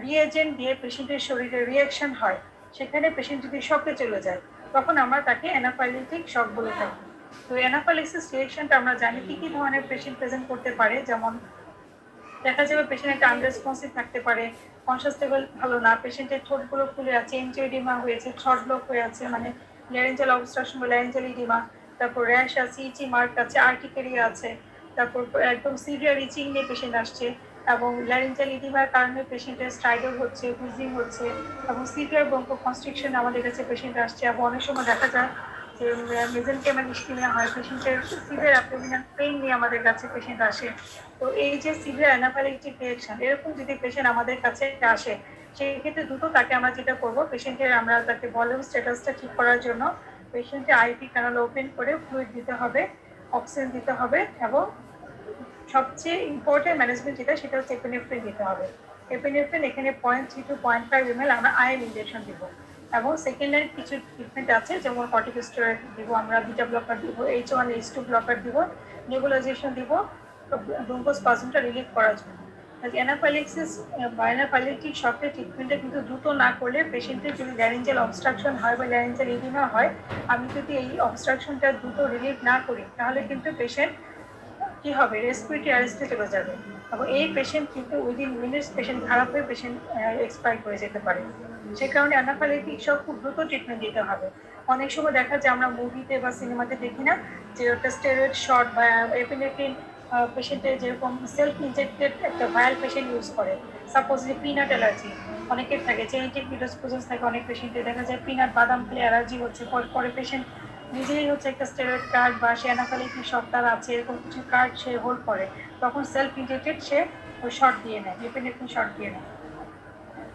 রিয়েজেন্ট দিয়ে পেশেন্টের শরীরে রিয়াকশন হয়, সেখানে পেশেন্ট যদি শকে চলে যায় তখন আমরা তাকে অ্যানাফাইলেটিক শক বলে থাকি। তো অ্যানাফাইলেক্সিস রিয়াকশনটা আমরা জানি কি কি ধরনের পেশেন্ট প্রেজেন্ট করতে পারে। যেমন দেখা যাবে পেশেন্ট একটা আনরেসপন্সিভ থাকতে পারে, কনসাস লেভেল ভালো না, পেশেন্টের ঠোঁটগুলো খুলে আছে, এনজিওডিমা হয়েছে, থ্রট ব্লক হয়ে আছে, মানে ল্যারেঞ্জাল অবস্ট্রাকশন বা ল্যারেঞ্জাল ইডিমা, তারপর র্যাশ আছে, ইচি মার্ক আছে, আর্টিকেরিয়া আছে, তারপর একদম সিভিয়ার ইচিং নিয়ে পেশেন্ট আসছে, এবং ল্যারেঞ্জাল ইডিমার কারণে পেশেন্টের স্ট্রাইডল হচ্ছে, হুইজিং হচ্ছে, এবং সিভিয়ার ব্রঙ্কো কনস্ট্রিকশন আমাদের কাছে পেশেন্ট আসছে। এবং অনেক সময় দেখা যায় যে মেজেনকাইমাল ইসকিমিয়া হয়, পেশেন্টের সিভিয়ার অ্যাবডোমিনাল পেইন নিয়ে আমাদের কাছে পেশেন্ট আসে। তো এই যে সিভিয়ার অ্যানাফাইলেকটিক রিঅ্যাকশন, এরকম যদি পেশেন্ট আমাদের কাছে আসে, সেই ক্ষেত্রে দ্রুত তাকে আমরা যেটা করবো, পেশেন্টের আমরা তাকে ভলিউম স্ট্যাটাসটা ঠিক করার জন্য পেশেন্টের আইপি ক্যানাল ওপেন করে ফ্লুইড দিতে হবে, অক্সিজেন দিতে হবে, এবং সবচেয়ে ইম্পর্টেন্ট ম্যানেজমেন্ট যেটা, সেটা হচ্ছে এপিনেফ্রিন দিতে হবে। এপিনেফ্রিন এখানে 0.3 to 0.5 ml আমরা আইএল ইনজেকশন দিব। এবং সেকেন্ড লাইন কিছু ট্রিটমেন্ট আছে, যেমন কর্টিকোস্টেরয়েড দিব, আমরা বিটা ব্লকার দিব, H1 H2 ব্লকার দিব, নেবুলাইজেশন দিব ব্রঙ্কোস্পাজমটা রিলিফ করার জন্য। অ্যানাফাইলেক্সিস বা অ্যানাফাইলেকটিক শকের ট্রিটমেন্টটা কিন্তু দ্রুত না করলে পেশেন্টের যদি ল্যারিঞ্জাল অবস্ট্রাকশন হয় বা ল্যারিঞ্জাল এডিমা হয়, আমি যদি এই অবস্ট্রাকশনটা দ্রুত রিলিফ না করি, তাহলে কিন্তু পেশেন্ট কি হবে, রেসপিরেটরি অ্যারেস্টে চলে যাবে, এবং এই পেশেন্ট কিন্তু উইদিন মিনিটস পেশেন্ট খারাপ হয়ে পেশেন্ট এক্সপায়ার করে যেতে পারে। সে কারণে অ্যানাফাইলেকটিক শক খুব দ্রুত ট্রিটমেন্ট দিতে হবে। অনেক সময় দেখা যায় আমরা মুভিতে বা সিনেমাতে দেখি না যে ওটা স্টেরয়েড শট বা এপিনেফ্রিন পেশেন্টের যেরকম সেলফ ইনজেক্টেড একটা ভায়াল পেশেন্ট ইউজ করে, সাপোজলি পিনাট অ্যালার্জি অনেকের থাকে, জেনেটিক প্রিডিসপোজেন্স থাকে অনেক পেশেন্টের, দেখা যায় পিনাট বাদাম খেলে অ্যালার্জি হচ্ছে, পরে পেশেন্ট নিজেই হচ্ছে একটা স্টেরয়েড কার্ড বা সে অ্যানাফাইলেকটিক শক তার আছে এরকম কিছু কার্ড সে হোল্ড করে, তখন সেলফ ইনজেক্টেড সে ওই শট দিয়ে নেয়, এপিনেফ্রিন শট দিয়ে নেয়।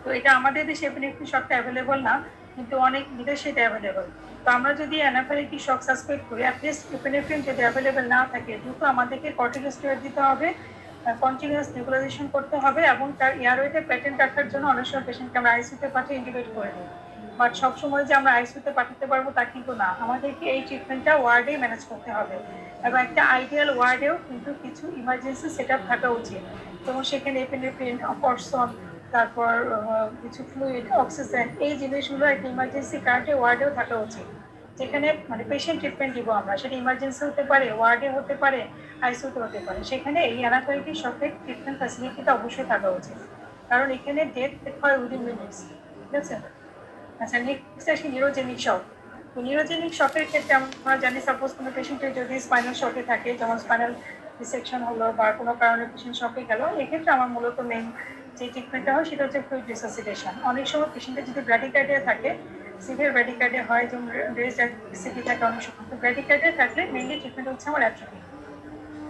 তো এটা আমাদের দেশে এপিনেফ্রিন শকটা অ্যাভেলেবল না, কিন্তু অনেক বিদেশে এটা অ্যাভেলেবল। তো আমরা যদি অ্যানাফাইলেকটিক শক সাসপেক্ট করি, অ্যাটলিস্ট এপিনেফ্রিন যদি অ্যাভেলেবল না থাকে, দ্রুত আমাদেরকে কর্টিকোস্টেরয়েড দিতে হবে, কন্টিনিউয়াস নেবুলাইজেশন করতে হবে, এবং তার এয়ারওয়েতে প্যাটেন্ট রাখার জন্য অনেক সময় পেশেন্টকে আমরা আইসিইউতে পাঠিয়ে ইন্টিগ্রেট করে দিই। বাট সবসময় যে আমরা আইসিইউতে পাঠাতে পারবো তা কিন্তু না, আমাদেরকে এই ট্রিটমেন্টটা ওয়ার্ডেই ম্যানেজ করতে হবে, এবং একটা আইডিয়াল ওয়ার্ডেও কিন্তু কিছু ইমার্জেন্সি সেট আপ থাকা উচিত, যেমন সেখানে এপিনেফ্রিন, অপরসন, তারপর কিছু ফ্লুইড, অক্সিজেন, এই জিনিসগুলো একটা ইমার্জেন্সি কার্ডে ওয়ার্ডেও থাকা উচিত, যেখানে মানে পেশেন্ট ট্রিটমেন্ট দিব আমরা, সেটা ইমার্জেন্সি হতে পারে, ওয়ার্ডে হতে পারে, আইসিইউতে হতে পারে, সেখানে এই অ্যানাফাইলেকটিক শকের ট্রিটমেন্ট ফ্যাসিলিটিটা অবশ্যই থাকা উচিত, কারণ এখানে ডেথ হয় উইদিন মিনিটস। ঠিক আছে। আচ্ছা, নেক্সট আসি নিউরোজেনিক শক। তো নিউরোজেনিক শকের ক্ষেত্রে আমরা জানি, সাপোজ কোনো পেশেন্টের যদি স্পাইনাল শকে থাকে, যেমন স্পাইনাল ডিসেকশন হলো বা কোনো কারণে পেশেন্ট শকে গেল, এক্ষেত্রে আমার মূলত মেইন যে ট্রিটমেন্টটা হয় সেটা হচ্ছে ফ্লুইড রিসাসিটেশন। অনেক সময় পেশেন্টের যদি ব্র্যাডিকার্ডিয়া থাকে, সিভিয়ার ব্র্যাডিকার্ডিয়া হয়, যেমন রেজ অ্যাক্সিডি থাকে অনেক সময়, তো ব্র্যাডিকার্ডিয়া থাকলে মেইনলি ট্রিটমেন্ট হচ্ছে আমার অ্যাট্রোপি।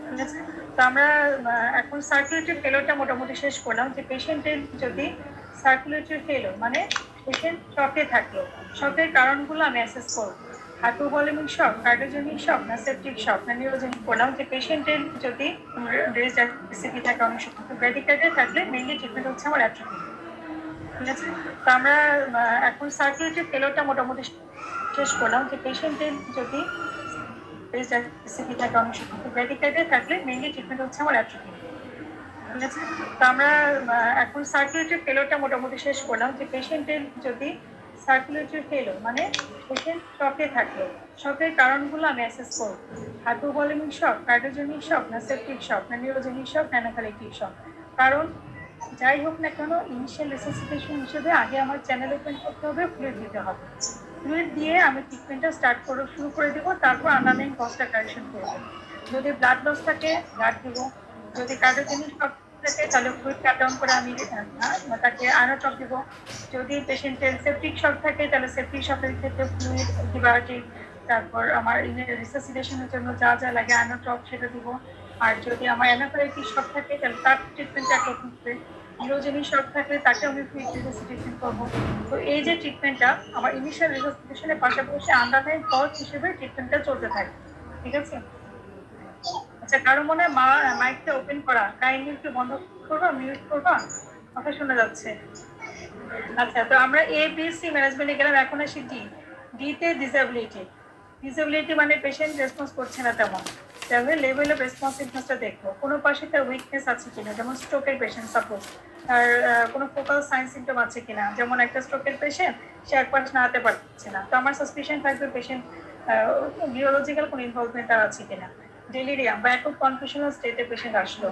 ঠিক আছে। তো আমরা এখন সার্কুলেটরি ফেলোটা মোটামুটি শেষ করলাম, যে পেশেন্টের যদি সার্কুলেটরি ফেলো মানে পেশেন্ট শকে থাকলো, শকের কারণগুলো আমি অ্যাসেস করবো, হাইপোভলিমিক শক, কার্ডিওজেনিক শক, না সেপটিক শক, না নিউরোজেনিক করলাম, যে পেশেন্টের যদি রেজ অ্যাক্সিডি থাকে অনেক সময়, তো ব্র্যাডিকার্ডিয়া থাকলে মেইনলি ট্রিটমেন্ট হচ্ছে আমার অ্যাট্রোপি। ঠিক আছে। তো আমরা এখন সার্কুলেটরি ফেলোটা মোটামুটি শেষ করলাম, যে পেশেন্টের যদি রেজ অ্যাক্সিডি থাকে অনেক সময়, তো ব্র্যাডিকার্ডিয়া থাকলে মেইনলি ট্রিটমেন্ট হচ্ছে আমার অ্যাট্রোপি। ঠিক আছে। তো আমরা এখন সার্কুলেটরি ফেলোটা মোটামুটি শেষ করলাম, যে পেশেন্টের যদি সার্কুলেটরি ফেলো মানে পেশেন্ট শকে থাকলো, শকের কারণগুলো আমি অ্যাসেস করব, হাইপোভলিমিক শক, কার্ডিওজেনিক শক, না সেপটিক শক, না নিউরোজেনিক শক, না অ্যানাফাইলেকটিক শক। কারণ যাই হোক না কেন, ইনিশিয়াল রিসাসিটেশন হিসেবে আগে আমার চ্যানেল ওপেন করতে হবে, ফ্লুইড দিতে হবে, ফ্লুইড দিয়ে আমি ট্রিটমেন্টটা শুরু করে দেবো, তারপর আন্ডারলাইন কজটা কারেকশন করবো। যদি ব্লাড লস থাকে ব্লাড দেবো, যদি কার্ডিওজেনিক শক থাকে তাহলে ফ্লুইড কাট ডাউন করে আমি তাকে আয়নোট্রপ দিব, যদি পেশেন্টের সেপটিক শক থাকে তাহলে সেপটিক শকের ক্ষেত্রে ফ্লুইড, অ্যান্টিবায়োটিক, তারপর আমার রিসাসিটেশনের জন্য যা যা লাগে আয়নোট্রপ সেটা দিব। আর যদি আমার অ্যানাফাইলেকটিক শক থাকে তাহলে তার ট্রিটমেন্ট একরকম হবে, নিউরোজেনিক শক থাকলে তাকে আমি ফ্লুইড রিসাসিটেশন করবো। তো এই যে ট্রিটমেন্টটা আমার ইনিশিয়াল রিসাসিটেশনের পাশাপাশি আন্ডারলাইন কজ হিসেবে ট্রিটমেন্টটা চলতে থাকে। ঠিক আছে। আচ্ছা, কারো মনে মাইকটা ওপেন করা, কাইন্ডলি একটু বন্ধ করবা, মিউট করবা, কথা শোনা যাচ্ছে। আচ্ছা, তো আমরা ABC ম্যানেজমেন্টে গেলাম, এখন আসি ডিতে ডিসএবিলিটি মানে পেশেন্ট রেসপন্স করছে না তেমন, তাহলে লেভেল অফ রেসপন্সিভনেসটা দেখবো, কোনো পাশে তার উইকনেস আছে কিনা, যেমন স্ট্রোকের পেশেন্ট সাপোজ তার কোনো ফোকাল সাইন সিমটম আছে কিনা, যেমন একটা স্ট্রোকের পেশেন্ট সে এক পাশ নাড়াতে পারছে না, তো আমার সাসপিশন থাকবে পেশেন্ট নিউরোলজিক্যাল কোনো ইনভলভমেন্ট তার আছে কিনা, ডেলিরিয়াম বা একটু কনফিউশনাল স্টেটে পেশেন্ট আসলো,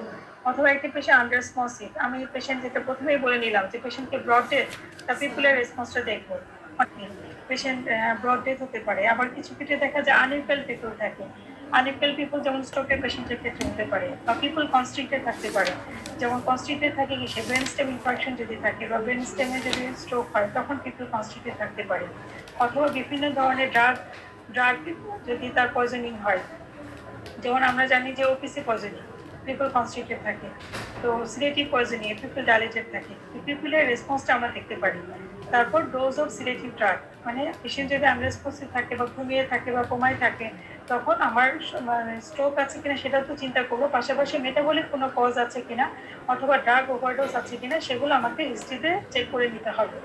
অথবা একটি পেশেন্ট আনরেসপন্সিভ, আমি পেশেন্ট যেটা প্রথমেই বলে নিলাম যে পেশেন্টকে ব্রড ডেথ তার পিপুলার রেসপন্সটা দেখবো, পেশেন্ট ব্রড ডেথ হতে পারে। আবার কিছু ক্ষেত্রে দেখা যায় আনইকুয়াল পিপল থাকে, আনইকুয়াল পিপল যেমন স্ট্রোকের পেশেন্টের ক্ষেত্রে হতে পারে, বা পিপল কনস্ট্রিক্টেড থাকতে পারে, যেমন কনস্ট্রিক্টেড থাকে কি সে ব্রেন স্টেম ইনফার্কশন যদি থাকে বা ব্রেন স্টেমে যদি স্ট্রোক হয় তখন পিপল কনস্ট্রিক্টেড থাকতে পারে, অথবা বিভিন্ন ধরনের ড্রাগ ড্রাগ যদি তার পয়জনিং হয়, যেমন আমরা জানি যে ওপিসি পয়জনিং পিপল কনস্ট্রিক্টেড থাকে, তো সিলেটিভ পয়জনিং পিপল ডাইলেটেড থাকে, পিপলের রেসপন্সটা আমরা দেখতে পারি। তারপর ডোজ অফ সিলেটিভ ড্রাগ, মানে পেশেন্ট যদি আনরেসপন্সিভ থাকে বা ঘুমিয়ে থাকে বা কোমায় থাকে, তখন আমার স্ট্রোক আছে কিনা সেটাও তো চিন্তা করবো, পাশাপাশি মেটাবলিক কোনো কজ আছে কিনা অথবা ড্রাগ ওভারডোজ আছে কিনা সেগুলো আমাকে হিস্ট্রিতে চেক করে নিতে হবে।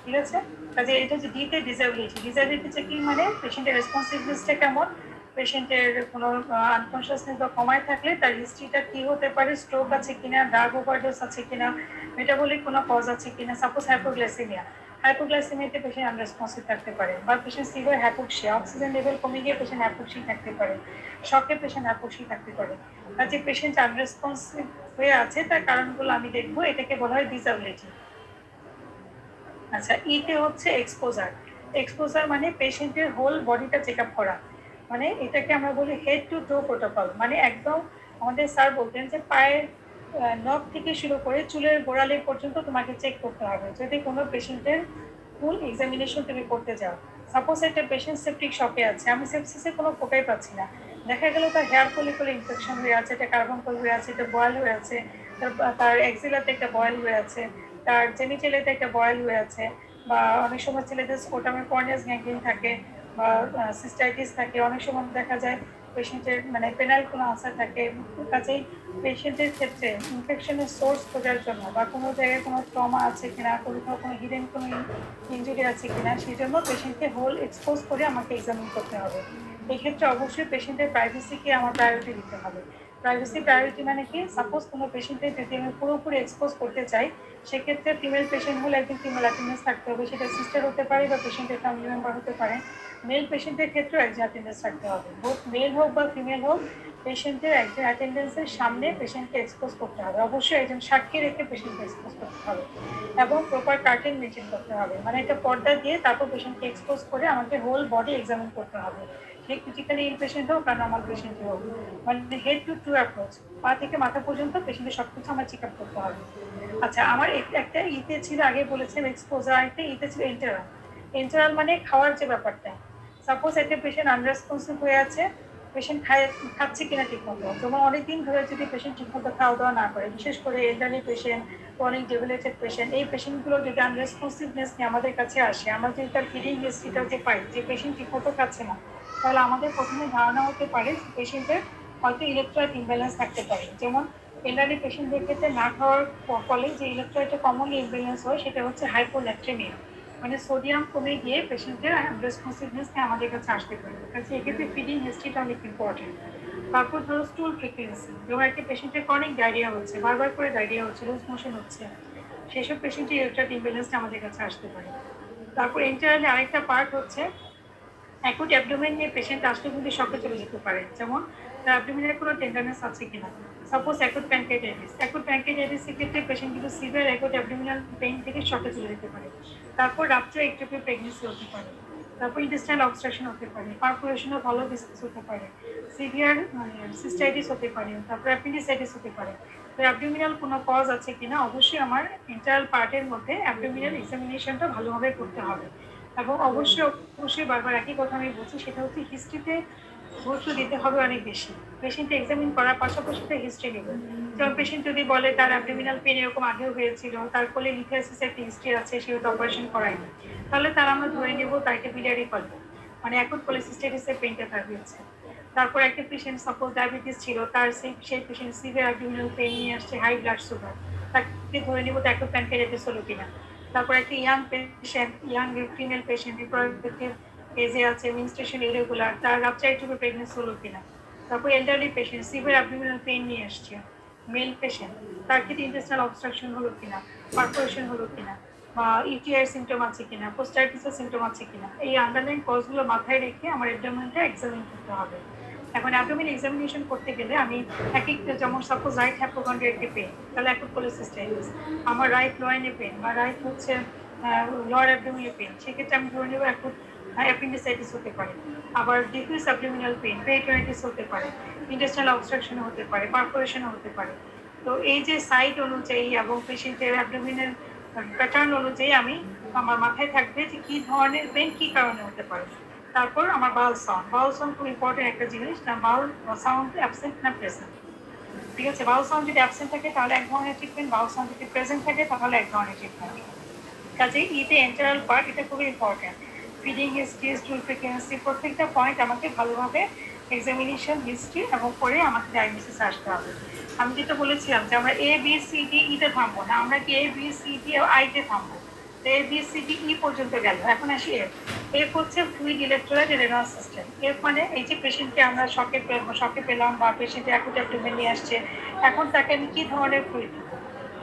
ঠিক আছে, কাজে এটা হচ্ছে ডিতে ডিসএবিলিটি। ডিসএবিলিটি চেকিং মানে পেশেন্টের রেসপন্সিভনেসটা কেমন, পেশেন্টের কোনো আনকনসিয়াসনেস বা কমায় থাকলে তার হিস্ট্রিটা কী হতে পারে, স্ট্রোক আছে কিনা, ড্রাগ ওভারডোজ আছে কিনা, মেটাবলিক কোনো কজ আছে কিনা। সাপোজ হাইপোগ্লাইসেমিয়া, হাইপোগ্লাইসেমিয়াতে পেশেন্ট আনরেসপন্সিভ থাকতে পারে, বা পেশেন্ট সিভিয়ার হ্যাপোক্সিয়া, অক্সিজেন লেভেল কমে গিয়ে পেশেন্ট হ্যাপোক্সি থাকতে পারে, শকে পেশেন্ট হ্যাপোক্সি থাকতে পারে। আর যে পেশেন্ট আনরেসপন্সিভ হয়ে আছে তার কারণগুলো আমি দেখবো, এটাকে বলা হয় ডিসএবিলিটি। আচ্ছা, ইতে হচ্ছে এক্সপোজার। এক্সপোজার মানে পেশেন্টের হোল বডিটা চেক আপ করা, মানে এটাকে আমরা বলি হেড টু টো প্রোটোকল। মানে একদম আমাদের স্যার বলতেন যে পায়ের নখ থেকে শুরু করে চুলের গোড়ালি পর্যন্ত তোমাকে চেক করতে হবে যদি কোনো পেশেন্টের ফুল এক্সামিনেশন তুমি করতে যাও। সাপোজ একটা পেশেন্ট সেপটিক শকে আছে, আমি সেপসিসে কোনো ফোকাই পাচ্ছি না, দেখা গেল তার হেয়ার ফলিকলে ইনফেকশন হয়ে আছে, এটা কার্বনকল হয়ে আছে, এটা বয়েল হয়ে আছে, তার এক্সিলাতে একটা বয়েল হয়ে আছে, তার জেনিটেলেতে একটা বয়েল হয়ে আছে, বা অনেক সময় ছেলেদের স্কোটামের কর্নিয়াস গ্যাংগ্রিন থাকে বা সিস্টাইটিস থাকে, অনেক সময় দেখা যায় পেশেন্টের মানে পেনাল কোনো আনসার থাকে। কাজেই পেশেন্টের ক্ষেত্রে ইনফেকশনের সোর্স খোঁজার জন্য বা কোনো জায়গায় কোনো ট্রমা আছে কিনা, কোথাও কোনো হিডেন কোনো ইনজুরি আছে কিনা, সেই জন্য পেশেন্টকে হোল এক্সপোজ করে আমাকে এক্সামিন করতে হবে। এক্ষেত্রে অবশ্যই পেশেন্টের প্রাইভেসিকে আমার প্রায়োরিটি দিতে হবে। প্রাইভেসি প্রায়োরিটি মানে কি, সাপোজ কোনো পেশেন্টের যদি আমি পুরোপুরি এক্সপোজ করতে চাই, সেক্ষেত্রে ফিমেল পেশেন্ট হলে একদিন ফিমেল অ্যাটেন্ডেন্স থাকতে হবে, সেটা সিস্টার হতে পারে বা পেশেন্টের ফ্যামিলি মেম্বার হতে পারে। মেল পেশেন্টের ক্ষেত্রেও একজন অ্যাটেন্ডেন্স থাকতে হবে, বোথ মেল হোক বা ফিমেল হোক, পেশেন্টের একজন অ্যাটেন্ডেন্সের সামনে পেশেন্টকে এক্সপোজ করতে হবে। অবশ্যই একজন সাক্ষী রেখে পেশেন্টকে এক্সপোজ করতে হবে এবং প্রপার কার্টেন মেনটেন করতে হবে, মানে একটা পর্দা দিয়ে তারপর পেশেন্টকে এক্সপোজ করে আমাকে হোল বডি এক্সামিন করতে হবে, সে ক্রিটিক্যালি ইল পেশেন্ট হোক বা নর্মাল পেশেন্ট হোক। মানে হেড টু টু অ্যাপ্রোচ, পা থেকে মাথা পর্যন্ত পেশেন্টের সব কিছু আমার চেক আপ করতে হবে। আচ্ছা, আমার একটা ইতে ছিল, আগে বলেছিলাম এক্সপোজার, একটা ইতে ছিল ইন্টারাল। ইন্টারাল মানে খাওয়ার যে ব্যাপারটা, সাপোজ একটা পেশেন্ট আনরেসপন্সিভ হয়ে আছে, পেশেন্ট খাচ্ছে কিনা ঠিক মতো, যেমন অনেকদিন ধরে যদি পেশেন্ট ঠিকমতো খাওয়া দাওয়া না করে, বিশেষ করে এলডারলি পেশেন্ট, ক্রনিক ডেবিলিটেড পেশেন্ট, এই পেশেন্টগুলো যদি আনরেসপন্সিভনেস নিয়ে আমাদের কাছে আসে, আমরা যদি তার ফিডিং হিস্ট্রিটা যে পাই যে পেশেন্ট ঠিকমতো খাচ্ছে না, তাহলে আমাদের প্রথমে ধারণা হতে পারে পেশেন্টের হয়তো ইলেকট্রয়েড ইমব্যালেন্স থাকতে পারে। যেমন এলডারলি পেশেন্টদের ক্ষেত্রে না খাওয়ার ফলে যে ইলেকট্রয়েডটা কমনলি ইমব্যালেন্স হয় সেটা হচ্ছে হাইপোল্যাক্টেমিয়া, মানে সোডিয়াম কমে গিয়ে পেশেন্টের রেসপন্সিভনেস আমাদের কাছে আসতে পারে। কাছে এক্ষেত্রে ফিডিং হিস্ট্রিটা অনেক ইম্পর্টেন্ট। তারপর ধরো স্টুল ফ্রিকুয়েন্সি, যেমন একটা পেশেন্টের ক্রনিক ডায়রিয়া হচ্ছে, বারবার করে ডায়রিয়া হচ্ছে, লুজ মোশন হচ্ছে, সেসব পেশেন্টের ইলেকট্রয়েড ইমব্যালেন্সটা আমাদের কাছে আসতে পারে। তারপর এন্টারলি আরেকটা পার্ট হচ্ছে অ্যাকুট অ্যাবডোমেন নিয়ে পেশেন্ট আসলে কিন্তু শকে চলে যেতে পারে, যেমন তার অ্যাবডোমেনের কোনো টেন্ডারনেস আছে কিনা। সাপোজ অ্যাকুট প্যানক্রিয়াটাইটিস, অ্যাকুট প্যানক্রিয়াটাইটিসের ক্ষেত্রে পেশেন্ট কিন্তু সিভিয়ার অ্যাকুট অ্যাবডোমিনাল পেইন থেকে শকে চলে যেতে পারে। তারপর রাপচার এক্টোপিক প্রেগনেন্সি হতে পারে, তারপর ইন্টেস্টাইনাল অবস্ট্রাকশন হতে পারে, পারফোরেশন অফ হলো ডিসকাস হতে পারে, সিভিয়ার সিস্টাইটিস হতে পারে, তারপর অ্যাপেন্ডিসাইটিস হতে পারে। তো অ্যাবডোমিনাল কোনো কজ আছে কিনা, অবশ্যই আমার ইন্টারাল পার্টের মধ্যে অ্যাবডোমিনাল এক্সামিনেশনটা ভালোভাবে করতে হবে। এবং অবশ্যই বারবার একই কথা আমি বলছি, সেটা হচ্ছে হিস্ট্রিতে গুরুত্ব দিতে হবে অনেক বেশি। পেশেন্ট এক্সামিন করার পাশাপাশি হিস্ট্রি নেবে। যেমন পেশেন্ট যদি বলে তার অ্যাবডোমিনাল পেন এরকম আগেও হয়েছিল, তার কোলে লিথিয়াসিস একটা হিস্ট্রি আছে, সেহেতু অপারেশন করায়নি, তাহলে তার আমরা ধরে নেব তার একটা বিলিয়ারি কলব, মানে এখন কোলেসিস্টাইটিসের পেনটা তার হয়েছে। তারপর একটা পেশেন্ট সাপোজ ডায়াবেটিস ছিল, তার সেই পেশেন্ট সিভিয়ার অ্যাবডোমিনাল পেন নিয়ে আসছে, হাই ব্লাড সুগার, তাকে ধরে নেব তার একটা প্যানক্রিয়াটাইটিস হলো কিনা। তারপর একটা young patient, young female patient, reproductive এজে আছে, মেনস্ট্রুয়েশন ইরেগুলার, তার রাপচার এক্টোপিক প্রেগনেন্সি হলো কিনা। তারপর elderly patient, severe abdominal pain নিয়ে আসছে, মেল পেশেন্ট, তার ক্ষেত্রে ইন্টেস্টাইনাল অবস্ট্রাকশন হলো কিনা, পারফোরেশন হলো কিনা, বা ইউটিআই সিমটম আছে কিনা, পোস্টাইটিসের সিমটম আছে কিনা। এই আন্ডারলাইন কজগুলো মাথায় রেখে আমার অ্যাবডোমেনটা এক্সামিন করতে হবে। এখন অ্যাবডোমেন এক্সামিনেশন করতে গেলে আমি যেমন সাপোজ রাইট হাইপোকন্ড্রিয়াটিক পেন, তাহলে অ্যাকুট কোলেসিস্টাইটিস, আমার রাইট লোয়াইনে পেন বা রাইট হচ্ছে লোয়ার অ্যাবডোমিনাল পেন, সেক্ষেত্রে আমি ধরে নেব অ্যাকুট অ্যাপেন্ডিসাইটিস হতে পারে। আবার ডিফিউজ সাবডোমিনাল পেন, পেরিটোনাইটিস হতে পারে, ইন্টেস্টাইনাল অবস্ট্রাকশন হতে পারে, পারফোরেশনও হতে পারে। তো এই যে সাইট অনুযায়ী এবং পেশেন্টের অ্যাবডোমিনাল প্যাটার্ন অনুযায়ী আমি আমার মাথায় থাকবে যে কী ধরনের পেন কী কারণে হতে পারে। তারপর আমার বাউল সাউন্ড খুব ইম্পর্টেন্ট একটা জিনিস, না বাউল সাউন্ড অ্যাবসেন্ট না প্রেজেন্ট। ঠিক আছে, বাউল সাউন্ড যদি অ্যাবসেন্ট থাকে তাহলে এক ধরনের ট্রিটমেন্ট, বাউল সাউন্ড যদি প্রেজেন্ট থাকে তাহলে এক ধরনের ট্রিটমেন্ট। কাজে ইতে এন্টারাল পার্ট এটা খুবই ইম্পর্টেন্ট। ফিডিং হিস্ট্রি, স্টুল ফ্রিকোয়েন্সি, প্রত্যেকটা পয়েন্ট আমাকে ভালোভাবে এক্সামিনেশন হিস্ট্রি এবং পরে আমাকে ডায়াগনোসিস আসতে হবে। আমি যেটা বলেছিলাম যে আমরা এ বি সি ডি ইতে থামবো না, আমরা কি এ বি সি ডি আইতে থামবো। এ বি সি ডি ই পর্যন্ত গেল, এখন আসি এফ। এফ হচ্ছে fluid electrolyte renal system. F মানে এই যে পেশেন্টকে আমরা শকে পেলাম বা পেশেন্টে অ্যাকুট অ্যাবডোমেন নিয়ে আসছে, এখন তাকে আমি কি ধরনের ফ্লুইড দিব।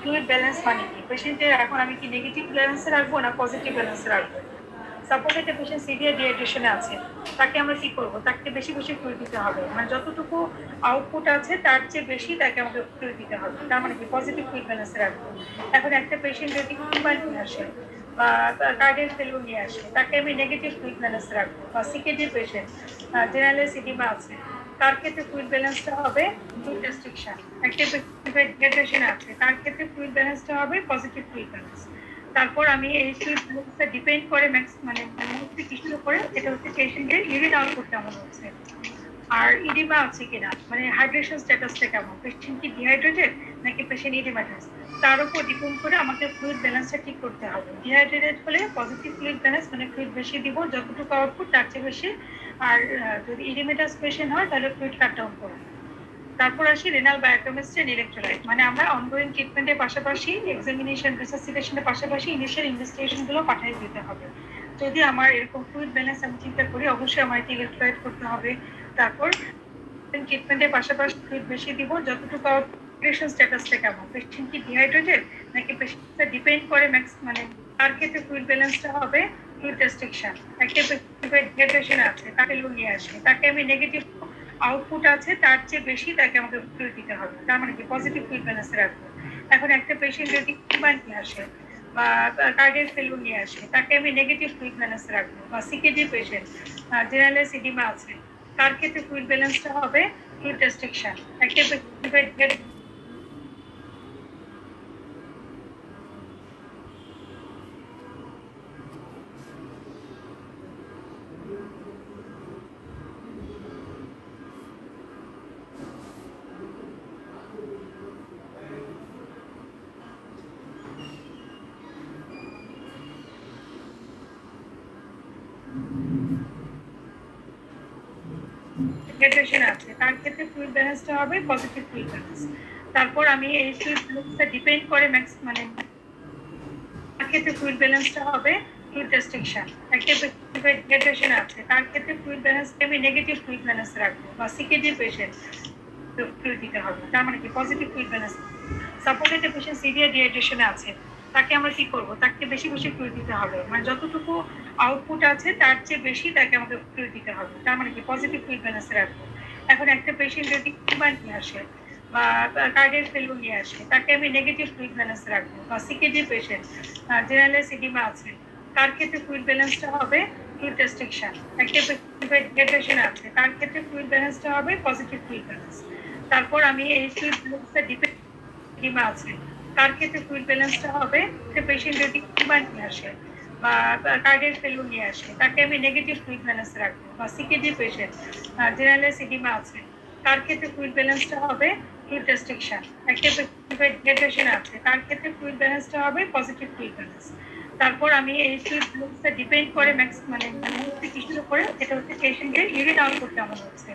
ফ্লুইড ব্যালেন্স মানে কি, পেশেন্টের এখন আমি কি নেগেটিভ ব্যালেন্সে রাখবো না পজিটিভ ব্যালেন্সে রাখবো। সাপোজ একটা পেশেন্ট সিভিয়ার ডিহাইড্রেশনে আছে, তাকে আমরা কি করবো, তাকে বেশি বেশি ফ্লুইড দিতে হবে, মানে যতটুকু আউটপুট আছে তার চেয়ে বেশি তাকে আমাকে ফ্লুইড দিতে হবে, তার মানে কি পজিটিভ ফ্লুইড ব্যালেন্সে রাখবো। এখন একটা পেশেন্ট যদি ইনফ্লুয়েন্ট নিয়ে আসে বা কার্ডিয়াক ফেলিউর নিয়ে আসে, তাকে আমি নেগেটিভ ফ্লুইড ব্যালেন্সে রাখবো। বা সিকেডি পেশেন্ট জেনারেল সিডিমা আছে, তার ক্ষেত্রে ফ্লুইড ব্যালেন্সটা হবে ফ্লুইড রেস্ট্রিকশন। একটা ডিহাইড্রেশন আছে, তার ক্ষেত্রে ফ্লুইড ব্যালেন্সটা হবে পজিটিভ ফ্লুইড ব্যালেন্স। তারপর আমি এই ফ্লুইড ব্যালেন্সটা ডিপেন্ড করে মানে কিছুর উপরে, এটা হচ্ছে পেশেন্টের ইউরিন আউটপুট কেমন হচ্ছে আর ইডিমা আছে কিনা, মানে হাইড্রেশন স্ট্যাটাসটা কেমন, পেশেন্ট কি ডিহাইড্রেটেড নাকি পেশেন্ট ইডিমাটাস, তার উপর ডিপেন্ড করে আমাকে ফ্লুইড ব্যালেন্সটা ঠিক করতে হবে। ডিহাইড্রেটেড হলে পজিটিভ ফ্লুইড ব্যালেন্স, মানে ফ্লুইড বেশি দিব, যতটুকু আউটপুট তার চেয়ে বেশি। আর যদি ইডিমেটাস পেশেন্ট হয় তাহলে ফ্লুইড কাট ডাউন করবো। তারপর আসি রেনাল বায়োকেমিস্ট্রি এন্ড ইলেকট্রোলাইট, মানে আমরা অনগোয়িং ট্রিটমেন্টের পাশাপাশি এক্সামিনেশন রিসাসিটেশনের পাশাপাশি ইনিশিয়াল ইনভেস্টিগেশনগুলো পাঠিয়ে দিতে হবে। যদি আমার এরকম ফ্লুইড ব্যালেন্স আমি চিন্তা করি, অবশ্যই আমার ইলেকট্রোলাইট করতে হবে। তারপর ট্রিটমেন্টের পাশাপাশি ফ্লুইড বেশি দিব, যতটুকু হাইড্রেশন স্ট্যাটাসটা কেমন, পেশেন্ট কি ডিহাইড্রেটেড নাকি পেশেন্টটা ডিপেন্ড করে মানে তার ক্ষেত্রে ফ্লুইড ব্যালেন্সটা হবে ফ্লুইড রেস্ট্রিকশন। একটা ডিহাইড্রেশন আছে, তাকে নিয়ে আসে, তাকে আমি নেগেটিভ আউটপুট আছে তার চেয়ে বেশি তাকে আমাকে ফ্লুইড দিতে হবে, তার মানে কি পজিটিভ ফ্লুইড ব্যালেন্সে রাখবো। এখন একটা পেশেন্ট যদি ইনফ্লুয়েন্ট নিয়ে আসে বা কার্ডিয়াক ফেলিউর নিয়ে আসে, তাকে আমি নেগেটিভ ফ্লুইড ব্যালেন্সে রাখবো। বা সিকেডি পেশেন্ট জেনারেল সিডিমা আছে, তার ক্ষেত্রে ফ্লুইড ব্যালেন্সটা হবে ফ্লুইড রেস্ট্রিকশন। একটা ডিহাইড্রেশন আছে, তার ক্ষেত্রে ফ্লুইড ব্যালেন্সটা হবে পজিটিভ ফ্লুইড ব্যালেন্স। তারপর আমি এই ফ্লুইড ব্যালেন্সটা ডিপেন্ড করে মানে তার ক্ষেত্রে ফ্লুইড ব্যালেন্সটা হবে ফ্লুইড রেস্ট্রিকশন। একটা ডিহাইড্রেশন আছে, তার ক্ষেত্রে ফ্লুইড ব্যালেন্স আমি নেগেটিভ ফ্লুইড ব্যালেন্স রাখবো। বা সিকেডি পেশেন্ট ফ্লুইড দিতে হবে, তার মানে কি পজিটিভ ফ্লুইড ব্যালেন্স। সাপোজ একটা পেশেন্ট সিভিয়ার ডিহাইড্রেশনে আছে, তাকে আমরা কি করবো, তাকে বেশি বেশি ফ্লুইড দিতে হবে, মানে যতটুকু আউটপুট আছে তার চেয়ে বেশি তাকে আমাকে ফ্লুইড দিতে হবে, তার মানে কি পজিটিভ ফ্লুইড ব্যালেন্সে রাখবো। এখন একটা পেশেন্ট যদি ইনফ্লুয়েন্ট নিয়ে আসে বা কার্ডিয়াক ফেলিউর নিয়ে আসে, তাকে আমি নেগেটিভ ফ্লুইড ব্যালেন্সে রাখবো। বা সিকেডি পেশেন্ট জেনারেল সিডিমা আছে, তার ক্ষেত্রে ফ্লুইড ব্যালেন্সটা হবে ফ্লুইড রেস্ট্রিকশন। একটা ডিহাইড্রেশন আছে, তার ক্ষেত্রে ফ্লুইড ব্যালেন্সটা হবে পজিটিভ ফ্লুইড ব্যালেন্স। তারপর আমি এই ফ্লুইড ব্যালেন্সটা ডিপেন্ড আছে, তার ক্ষেত্রে ফ্লুইড ব্যালেন্সটা হবে, পেশেন্ট যদি ইনফ্লুয়েন্ট নিয়ে আসে বা কার্ডিয়াক ফেলিউর নিয়ে আসে, তাকে আমি নেগেটিভ ফ্লুইড ব্যালেন্সে রাখবো। বা সিকেডি পেশেন্ট জেনারেল সিডিমা আছে, তার ক্ষেত্রে ফ্লুইড ব্যালেন্সটা হবে ফ্লুইড রেস্ট্রিকশন। একটা ডিহাইড্রেশন আছে, তার ক্ষেত্রে ফ্লুইড ব্যালেন্সটা হবে পজিটিভ ফ্লুইড ব্যালেন্স। তারপর আমি এই ফ্লুইড ব্যালেন্সটা ডিপেন্ড করে মানে কিছুর উপরে, এটা হচ্ছে পেশেন্টের ইউরিন আউটপুট কেমন হচ্ছে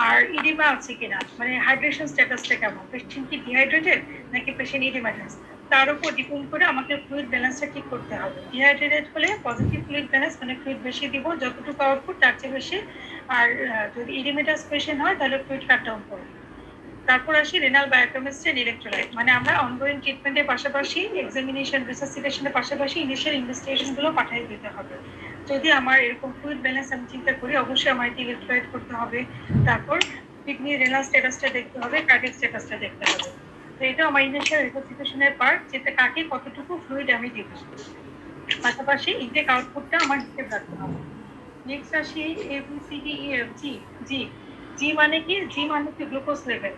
আর ইডিমা আছে কিনা, মানে হাইড্রেশন স্ট্যাটাসটা কেমন, পেশেন্ট কি ডিহাইড্রেটেড নাকি পেশেন্ট ইডিমাটাস, তার উপর ডিপেন্ড করে আমাকে ফ্লুইড ব্যালেন্সটা ঠিক করতে হবে। ডিহাইড্রেটেড হলে পজিটিভ ফ্লুইড ব্যালেন্স, মানে ফ্লুইড বেশি দিব, যতটুকু আউটপুট তার চেয়ে বেশি। আর যদি ইডিমেটাস পেশেন্ট হয় তাহলে ফ্লুইড কাট ডাউন করবো। তারপর আসি রেনাল বায়োকেমিস্ট্রি এন্ড ইলেকট্রোলাইট, মানে আমরা অনগোয়িং ট্রিটমেন্টের পাশাপাশি এক্সামিনেশন রিসাসিটেশনের পাশাপাশি ইনিশিয়াল ইনভেস্টিগেশনগুলো পাঠিয়ে দিতে হবে। যদি আমার এরকম ফ্লুইড ব্যালেন্স আমি চিন্তা করি, অবশ্যই আমার ইলেকট্রোলাইট করতে হবে। তারপর কিডনি রেনাল স্ট্যাটাসটা দেখতে হবে, কার্ডিয়াক স্ট্যাটাসটা দেখতে হবে। তো এটা আমার ইনিশিয়াল রিসাসিটেশনের পার্ট, যেটা কাকে কতটুকু ফ্লুইড আমি দিব, পাশাপাশি ইনটেক আউটপুটটা আমার হিসেব রাখতে হবে। নেক্সট আসি ABCDEF জি। জি মানে কি, জি মানে কি গ্লুকোজ লেভেল।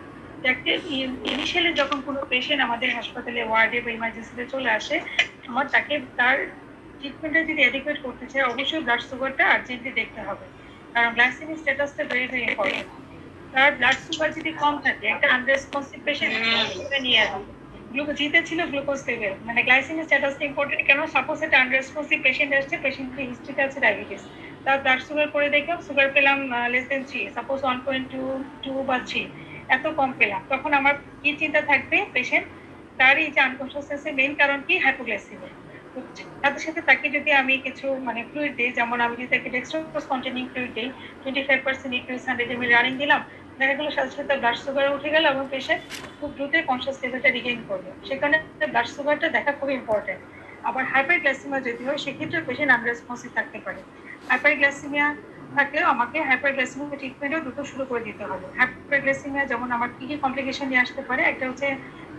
ইনিশিয়ালি যখন কোনো পেশেন্ট আমাদের হাসপাতালে ওয়ার্ডে বা ইমার্জেন্সিতে চলে আসে, আমার তাকে তার ট্রিটমেন্টটা যদি অ্যাডিকুয়েট করতে চাই অবশ্যই ব্লাড সুগারটা আর্জেন্টলি দেখতে হবে, কারণ গ্লাইসেমিক স্ট্যাটাসটা ভেরি ভেরি ইম্পর্টেন্ট। তার ব্লাড সুগার যদি কম থাকে, একটা আনরেসপন্সিভ পেশেন্ট নিয়ে আসবে, গ্লুকোজিতে ছিল গ্লুকোজ লেভেল, মানে গ্লাইসেমিক স্ট্যাটাসটা ইম্পর্টেন্ট কেন? সাপোজ একটা আনরেসপন্সিভ পেশেন্ট আসছে, পেশেন্টের হিস্ট্রিতে আছে ডায়াবেটিস, তার ব্লাড সুগার করে দেখলাম সুগার পেলাম লেস দেন 3, সাপোজ 1.22 বা 3, এত কম পেলাম, তখন আমার কি চিন্তা থাকবে? পেশেন্ট তার এই যে আনকনসিয়াসনেসের মেইন কারণ কি? হাইপোগ্লাইসেমিয়া। সাথে সাথে তাকে যদি আমি কিছু মানে ফ্লুইড দিই, যেমন আমি যদি তাকে ডেক্সট্রোজ কন্টেনিং ফ্লুইড দিই, 25% ইনক্রিজ 100 ml রানিং দিলাম, দেখা গেলো সাথে সাথে ব্লাড সুগার উঠে গেল এবং পেশেন্ট খুব দ্রুত কনসিয়াস লেভেলটা রিগেইন করবে। সেখানে ব্লাড সুগারটা দেখা খুব ইম্পর্টেন্ট। আবার হাইপারগ্লাইসেমিয়া যদি হয় সেক্ষেত্রে পেশেন্ট আনরেসপন্সিভ থাকতে পারে। হাইপারগ্লাইসেমিয়া থাকলেও আমাকে হাইপারগ্লাইসেমিয়া ট্রিটমেন্টও দ্রুত শুরু করে দিতে হবে। হাইপারগ্লাইসেমিয়া যেমন আমার কি কি কমপ্লিকেশন নিয়ে আসতে পারে, একটা হচ্ছে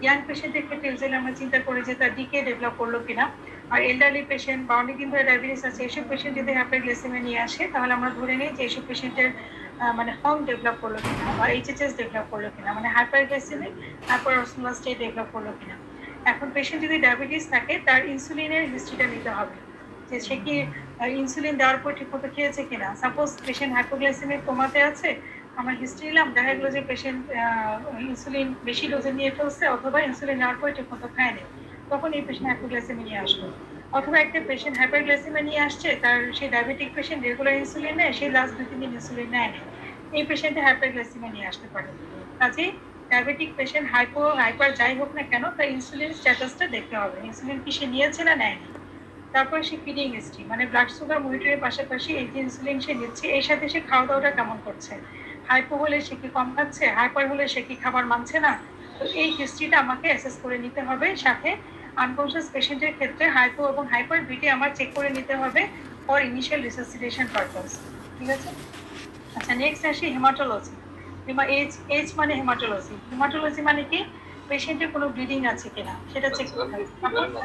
ইয়াং পেশেন্টের ক্ষেত্রে ইউজুয়ালি আমরা চিন্তা করি যে তার ডিকে ডেভেলপ করলো কিনা, আর এল্ডারলি পেশেন্ট বা অনেকদিন ধরে ডায়াবেটিস আছে এসব পেশেন্ট যদি হাইপারগ্লাইসেমিয়া নিয়ে আসে তাহলে আমরা ধরে নিই যে এইসব পেশেন্টের মানে হর্ন ডেভেলপ করলো কিনা বা এইচএচএস ডেভেলপ করলো কিনা, মানে হাইপারগ্লাইসেমিক হাইপারঅসমোলাস স্টেট ডেভেলপ করলো কিনা। এখন পেশেন্ট যদি ডায়াবেটিস থাকে তার ইনসুলিনের হিস্ট্রিটা নিতে হবে, যে সে কি ইনসুলিন দেওয়ার পর ঠিকমতো খেয়েছে কিনা। সাপোজ পেশেন্ট হাইপোগ্লাইসেমিক কোমাতে আছে, আমার হিস্ট্রি নিলাম, দেখা গেলো যে পেশেন্ট ইনসুলিন বেশি ডোজে নিয়ে ফেলছে অথবা ইনসুলিন নেওয়ার পরে ঠিকমতো খায়নি, তখন এই পেশেন্ট হাইপোগ্লাইসেমিয়া নিয়ে আসলো। অথবা একটা পেশেন্ট হাইপারগ্লাইসেমিয়া নিয়ে আসছে, তার সেই ডায়াবেটিক পেশেন্ট রেগুলার ইনসুলিন নেয়, সেই লাস্ট 2-3 দিন ইনসুলিন নেয় না, এই পেশেন্টে হাইপারগ্লাইসেমিয়া নিয়ে আসতে পারে। কাজেই ডায়াবেটিক পেশেন্ট হাইপার যাই হোক না কেন তার ইনসুলিন স্ট্যাটাসটা দেখতে হবে, ইনসুলিন কি সে নিয়েছে না নেয়নি। তারপর সে ফিডিং হিস্ট্রি, মানে ব্লাড সুগার মনিটরের পাশাপাশি এই যে ইনসুলিন সে নিচ্ছে এর সাথে সে খাওয়া দাওয়াটা কেমন করছে, হাইপো হলে সে কি কম খাচ্ছে, হাইপার হলে সে কি খাবার মানছে না। তো এই হিস্ট্রিটা আমাকে অ্যাসেস করে নিতে হবে, সাথে আনকনসিয়াস পেশেন্টের ক্ষেত্রে হাইপো এবং হাইপার দুইটি আমার চেক করে নিতে হবে ফর ইনিশিয়াল রিসাসিটেশন পারপাস। ঠিক আছে? আচ্ছা, নেক্সট আসি হেমাটোলজি। এইচ মানে হেমাটোলজি। হেমাটোলজি মানে কি? পেশেন্টের কোনো ব্লিডিং আছে কিনা সেটা চেক করতে হবে,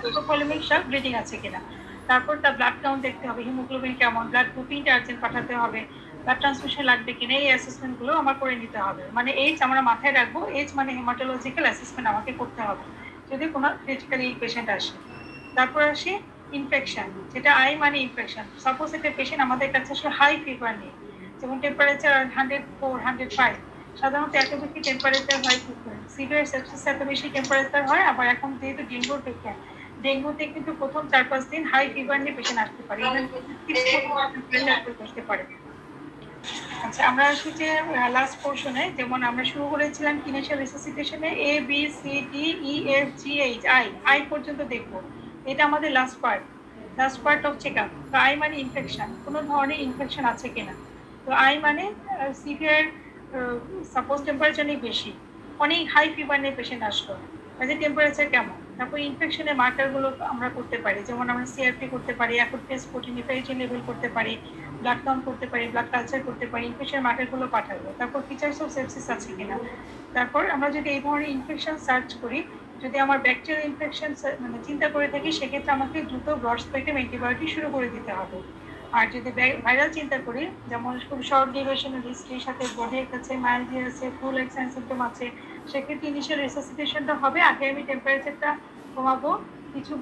হাইপোভলিমিক শক ব্লিডিং আছে কিনা, তারপর তার ব্লাড কাউন্ট দেখতে হবে, হিমোগ্লোবিন কেমন, ব্লাড গ্রুপিংটা আর্জেন্ট পাঠাতে হবে, ব্লাড ট্রান্সফিউশন লাগবে কিনা, এই অ্যাসেসমেন্টগুলো আমার করে নিতে হবে। মানে এইচ আমরা মাথায় রাখবো, এইচ মানে হেমাটোলজিক্যাল অ্যাসেসমেন্ট আমাকে করতে হবে যদি কোনো ক্রিটিক্যাল ইল পেশেন্ট আসে। তারপর আসি ইনফেকশন, যেটা আই মানে ইনফেকশন। সাপোজ একটা পেশেন্ট আমাদের কাছে আসলে হাই ফিভার নিয়ে, যেমন টেম্পারেচার 104, 105, সাধারণত এত বেশি টেম্পারেচার হয় কি করে? সিভিয়ার সেপসিস এত বেশি টেম্পারেচার হয়। আবার এখন যেহেতু ডেঙ্গুর পেশেন্ট, ডেঙ্গুতে কিন্তু প্রথম 4-5 দিন হাই ফিভার নিয়ে পেশেন্ট আসতে পারে, আসতে পারে। আচ্ছা, আমরা আসি যে লাস্ট পোর্শনে, যেমন আমরা শুরু করেছিলাম ইনিশিয়াল রিসাসিটেশনে A B C D E F G H I পর্যন্ত দেখবো, এটা আমাদের last part of checkup. তো আই মানে ইনফেকশন, কোনো ধরনের ইনফেকশন আছে কিনা। তো আই মানে সিভিয়ার, সাপোজ টেম্পারেচার অনেক বেশি, অনেক হাই ফিভার নিয়ে পেশেন্ট আসলো, কাজে টেম্পারেচার কেমন। তারপর ইনফেকশনের মার্কারগুলো আমরা করতে পারি, যেমন আমরা সিআরপি করতে পারি, acute test protein infection level করতে পারি, ব্লাড কাউন্ট করতে পারি, ব্লাড কালচার করতে পারি, ইনফেকশন মার্কারগুলো পাঠাবো। তারপর ফিচার্স অফ সেপসিস আছে কিনা। তারপর আমরা যদি এই ধরনের ইনফেকশন সার্চ করি, যদি আমার ব্যাকটেরিয়াল ইনফেকশন মানে চিন্তা করে থাকি, সেক্ষেত্রে আমাকে দ্রুত ব্রড স্পেকট্রাম অ্যান্টিবায়োটিক শুরু করে দিতে হবে। আর যদি ভাইরাল চিন্তা করি, যেমন খুব শর্ট ডিউরেশনের হিস্ট্রির সাথে বডির কাছে মাইল্ডি আছে, ফ্লু লাইক সিম্পটম আছে, সেক্ষেত্রে ইনিশিয়াল রিসাসিটেশনটা হবে। আগে আমি টেম্পারেচারটা কমাবো, কিছু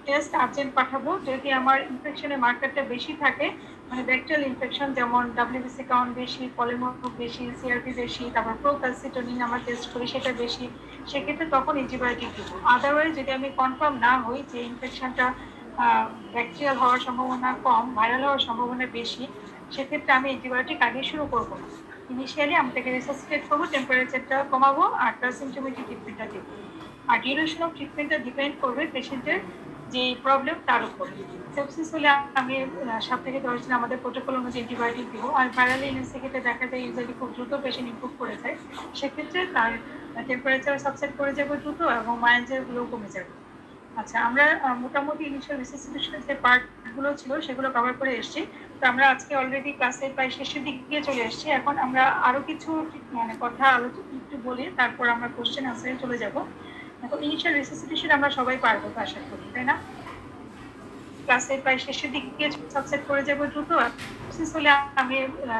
টেস্ট আর্জেন্ট পাঠাবো। যদি আমার ইনফেকশনের মার্কারটা বেশি থাকে, মানে ব্যাকটেরিয়াল ইনফেকশন, যেমন ডাব্লিউবিসি কাউন্ট বেশি, পলিমোর বেশি, সিআরপি বেশি, তারপর প্রোক্যালসিটোনিন আমরা টেস্ট করি সেটা বেশি, সেক্ষেত্রে তখন অ্যান্টিবায়োটিক দিব। আদারওয়াইজ যদি আমি কনফার্ম না হই যে ইনফেকশনটা ব্যাকটেরিয়াল হওয়ার সম্ভাবনা কম, ভাইরাল হওয়ার সম্ভাবনা বেশি, সেক্ষেত্রে আমি অ্যান্টিবায়োটিক আগে শুরু করবো না। ইনিশিয়ালি আমি তাকে রিসাসিটেট করবো, টেম্পারেচারটা কমাবো আর তার সিমটোমেটিক ট্রিটমেন্টটা দেবো। আর ডিউরেশন অফ ট্রিটমেন্টটা ডিপেন্ড করবে পেশেন্টের যে প্রবলেম তার উপর। সেপসিস হলে আমি 7 থেকে 10 দিন আমাদের প্রোটোকল অনুযায়ী অ্যান্টিবায়োটিক দিব। আর ভাইরাল ইলনেসের ক্ষেত্রে দেখা যায় ইউজুয়ালি খুব দ্রুত পেশেন্ট ইমপ্রুভ করে যায়, সেক্ষেত্রে তার টেম্পারেচার সাবসেট করে যাবে দ্রুত এবং মাইল্ডগুলো কমে যাবে। আচ্ছা, আমরা মোটামুটি ইনিশিয়াল রিসাসিটেশনের যে পার্টগুলো ছিল সেগুলো কভার করে এসেছি। তো আমরা আজকে অলরেডি ক্লাসের প্রায় শেষের দিকে চলে এসেছি। এখন আমরা আরও কিছু মানে কথা আলোচনা একটু বলি, তারপর আমরা কোশ্চেন আনসারে চলে যাব। এখন ইনিশিয়াল রিসাসিটেশন আমরা সবাই পারবো তো আশা করি, তাই না? ক্লাসের প্রায় শেষের দিকে সাবসেট করে যাবো দ্রুত। সেপসিস হলে আমি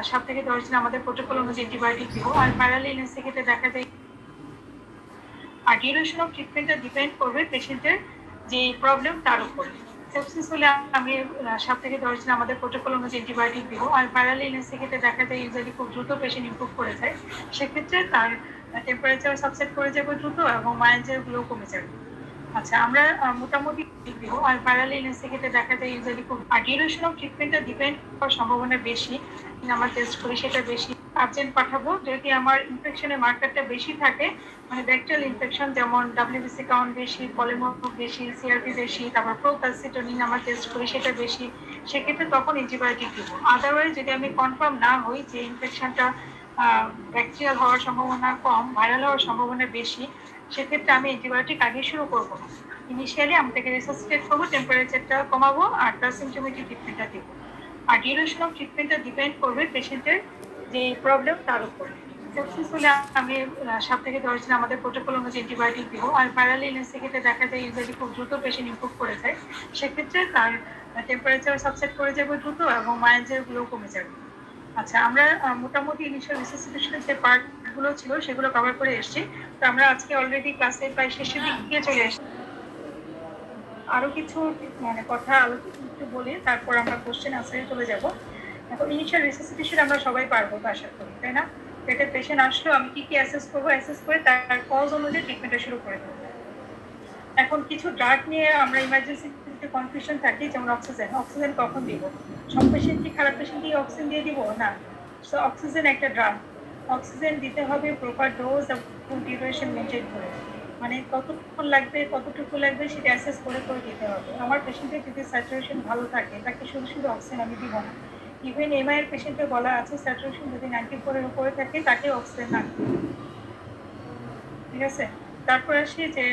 7 থেকে 10 দিন আমাদের প্রোটোকল অনুযায়ী অ্যান্টিবায়োটিক দিব। আর ভাইরাল ইলনেসের ক্ষেত্রে দেখা যায় আর ডিউরেশন অফ ট্রিটমেন্টটা ডিপেন্ড করবে পেশেন্টের যে প্রবলেম তার উপর। সেপসিস হলে আমি 7 থেকে 10 দিন আমাদের প্রোটোকল অনুযায়ী অ্যান্টিবায়োটিক দিব। আর ভাইরাল ইলনেসের ক্ষেত্রে দেখা যায় ইউজুয়ালি খুব দ্রুত পেশেন্ট ইমপ্রুভ করে যায়। সেক্ষেত্রে তার টেম্পারেচার সাবসেট করে যাবে দ্রুত এবং মাইলেজগুলো কমে যাবে। আচ্ছা, আমরা মোটামুটি দিব। আর ভাইরাল ইলনেসের ক্ষেত্রে দেখা যায় ইউজুয়ালি খুব ডিউরেশন অফ ট্রিটমেন্টটা ডিপেন্ড হওয়ার সম্ভাবনা বেশি। আমরা টেস্ট করি সেটা বেশি আর্জেন্ট পাঠাবো। যদি আমার ইনফেকশনের মার্কারটা বেশি থাকে, মানে ব্যাকটেরিয়াল ইনফেকশন যেমন ডাব্লিউবিসি কাউন্ট বেশি, পলিমোর বেশি, সিআরপি বেশি, তারপর প্রোক্যালসিটোনিন আমরা টেস্ট করি সেটা বেশি, সেক্ষেত্রে তখন অ্যান্টিবায়োটিক দিব। আদারওয়াইজ যদি আমি কনফার্ম না হই যে ইনফেকশনটা ব্যাকটেরিয়াল হওয়ার সম্ভাবনা কম, ভাইরাল হওয়ার সম্ভাবনা বেশি, সেক্ষেত্রে আমি অ্যান্টিবায়োটিক আগে শুরু করবো না। ইনিশিয়ালি আমি তাকে রেসাসিটেট করবো, টেম্পারেচারটা কমাবো আর তার সিমটোমেটিক ট্রিটমেন্টটা দেবো। আর ডিউরেশন অফ ট্রিটমেন্টটা ডিপেন্ড করবে পেশেন্টের যে প্রবলেম তার উপর। সেপসিস হলে আমি 7 থেকে 10 দিন আমাদের প্রোটোকল অনুযায়ী অ্যান্টিবায়োটিক দিব। আর ভাইরাল ইলনেসের ক্ষেত্রে দেখা যায় ইউজুয়ালি খুব দ্রুত পেশেন্ট ইমপ্রুভ করে যায়। সেক্ষেত্রে তার টেম্পারেচার সাবসেট করে যাবে দ্রুত এবং মাইলেজগুলো কমে যাবে। আচ্ছা, আমরা মোটামুটি ইনিশিয়াল রিসাসিটেশনের যে পার্টগুলো ছিল সেগুলো কভার করে এসেছি। তো আমরা আজকে অলরেডি ক্লাসে প্রায় শেষের দিকে চলে এসেছি। আরো কিছু মানে কথা একটু বলি, তারপর আমরা কোশ্চেন আনসারে চলে যাব। এখন ইনিশিয়াল রিসাসিটেশন আমরা সবাই পারবো তো আশা করি, তাই না? পেটের পেশেন্ট আসলো, আমি কি কি অ্যাসেস করবো, অ্যাসেস করে তার কজ অনুযায়ী ট্রিটমেন্টটা শুরু করে দেবো। এখন কিছু ড্রাগ নিয়ে আমরা ইমার্জেন্সিতে কনফিউশন থাকি, যেমন অক্সিজেন কখন দিব? সব পেশেন্ট কি খারাপ পেশেন্টকে অক্সিজেন দিয়ে দিব? না। সো অক্সিজেন একটা ড্রাগ, অক্সিজেন দিতে হবে প্রপার ডোজ এবং ডিউরেশন মেনটেন করে, মানে কতক্ষণ লাগবে কতটুকু লাগবে সেটা অ্যাসেস করে করে দিতে হবে। আমার পেশেন্টের যদি স্যাচুরেশন ভালো থাকে তাকে শুধু শুধু অক্সিজেন আমি দিব না। ইভেন এমআইয়ের পেশেন্টের বলা আছে স্যাচুরেশন যদি 94-এর উপরে থাকে তাকে অক্সিজেন রাখবে, ঠিক আছে? তারপর আসি যে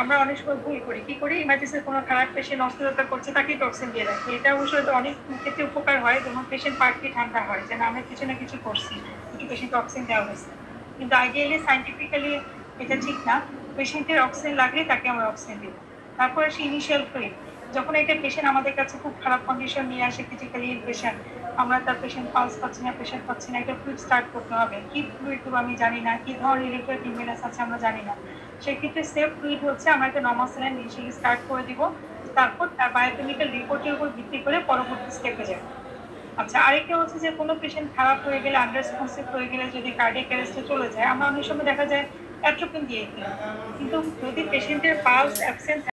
আমরা অনেক সময় ভুল করি, কি করি, ইমার্জেন্সির কোনো খারাপ পেশেন্ট অস্থিরতা করছে তাকে টক্সিন দিয়ে রাখি। এটা অবশ্যই অনেক ক্ষেত্রে উপকার হয়, যেমন পেশেন্ট পার্টি ঠান্ডা হয় যে না আমরা কিছু না কিছু করছি, একটু পেশেন্টকে অক্সিজেন দেওয়া হয়েছে। কিন্তু আইডিয়ালি সাইন্টিফিক্যালি এটা ঠিক না। পেশেন্টের অক্সিজেন লাগলে তাকে আমরা অক্সিজেন দিব। তারপর আসি ইনিশিয়াল ফ্লুইড। যখন একটা পেশেন্ট আমাদের কাছে খুব খারাপ কন্ডিশন নিয়ে আসে, ক্রিটিক্যালি ইল পেশেন্ট, আমরা তার পেশেন্ট পালস পাচ্ছি না, পেশেন্ট পাচ্ছি না, একটা ফ্লুইড স্টার্ট করতে হবে। কি ফ্লুইড দেবো আমি জানি না, কি ধরনের ইলেকট্রোলাইট ইমব্যালেন্স আছে আমরা জানি না। সেক্ষেত্রে সেফ ফ্লুইড হচ্ছে আমরা একটা নর্মাল স্যালাইন ইনিশিয়ালি স্টার্ট করে দিব, তারপর তার বায়োকেমিক্যাল রিপোর্টের উপর ভিত্তি করে পরবর্তী স্টেপে যাবে। আচ্ছা, আরেকটা হচ্ছে যে কোনো পেশেন্ট খারাপ হয়ে গেলে, আনরেসপন্সিভ হয়ে গেলে, যদি কার্ডিয়াক অ্যারেস্টে চলে যায়, আমরা অনেক সময় দেখা যায় অ্যাট্রোপিন দিয়ে দিই। কিন্তু যদি পেশেন্টের পালস অ্যাবসেন্ট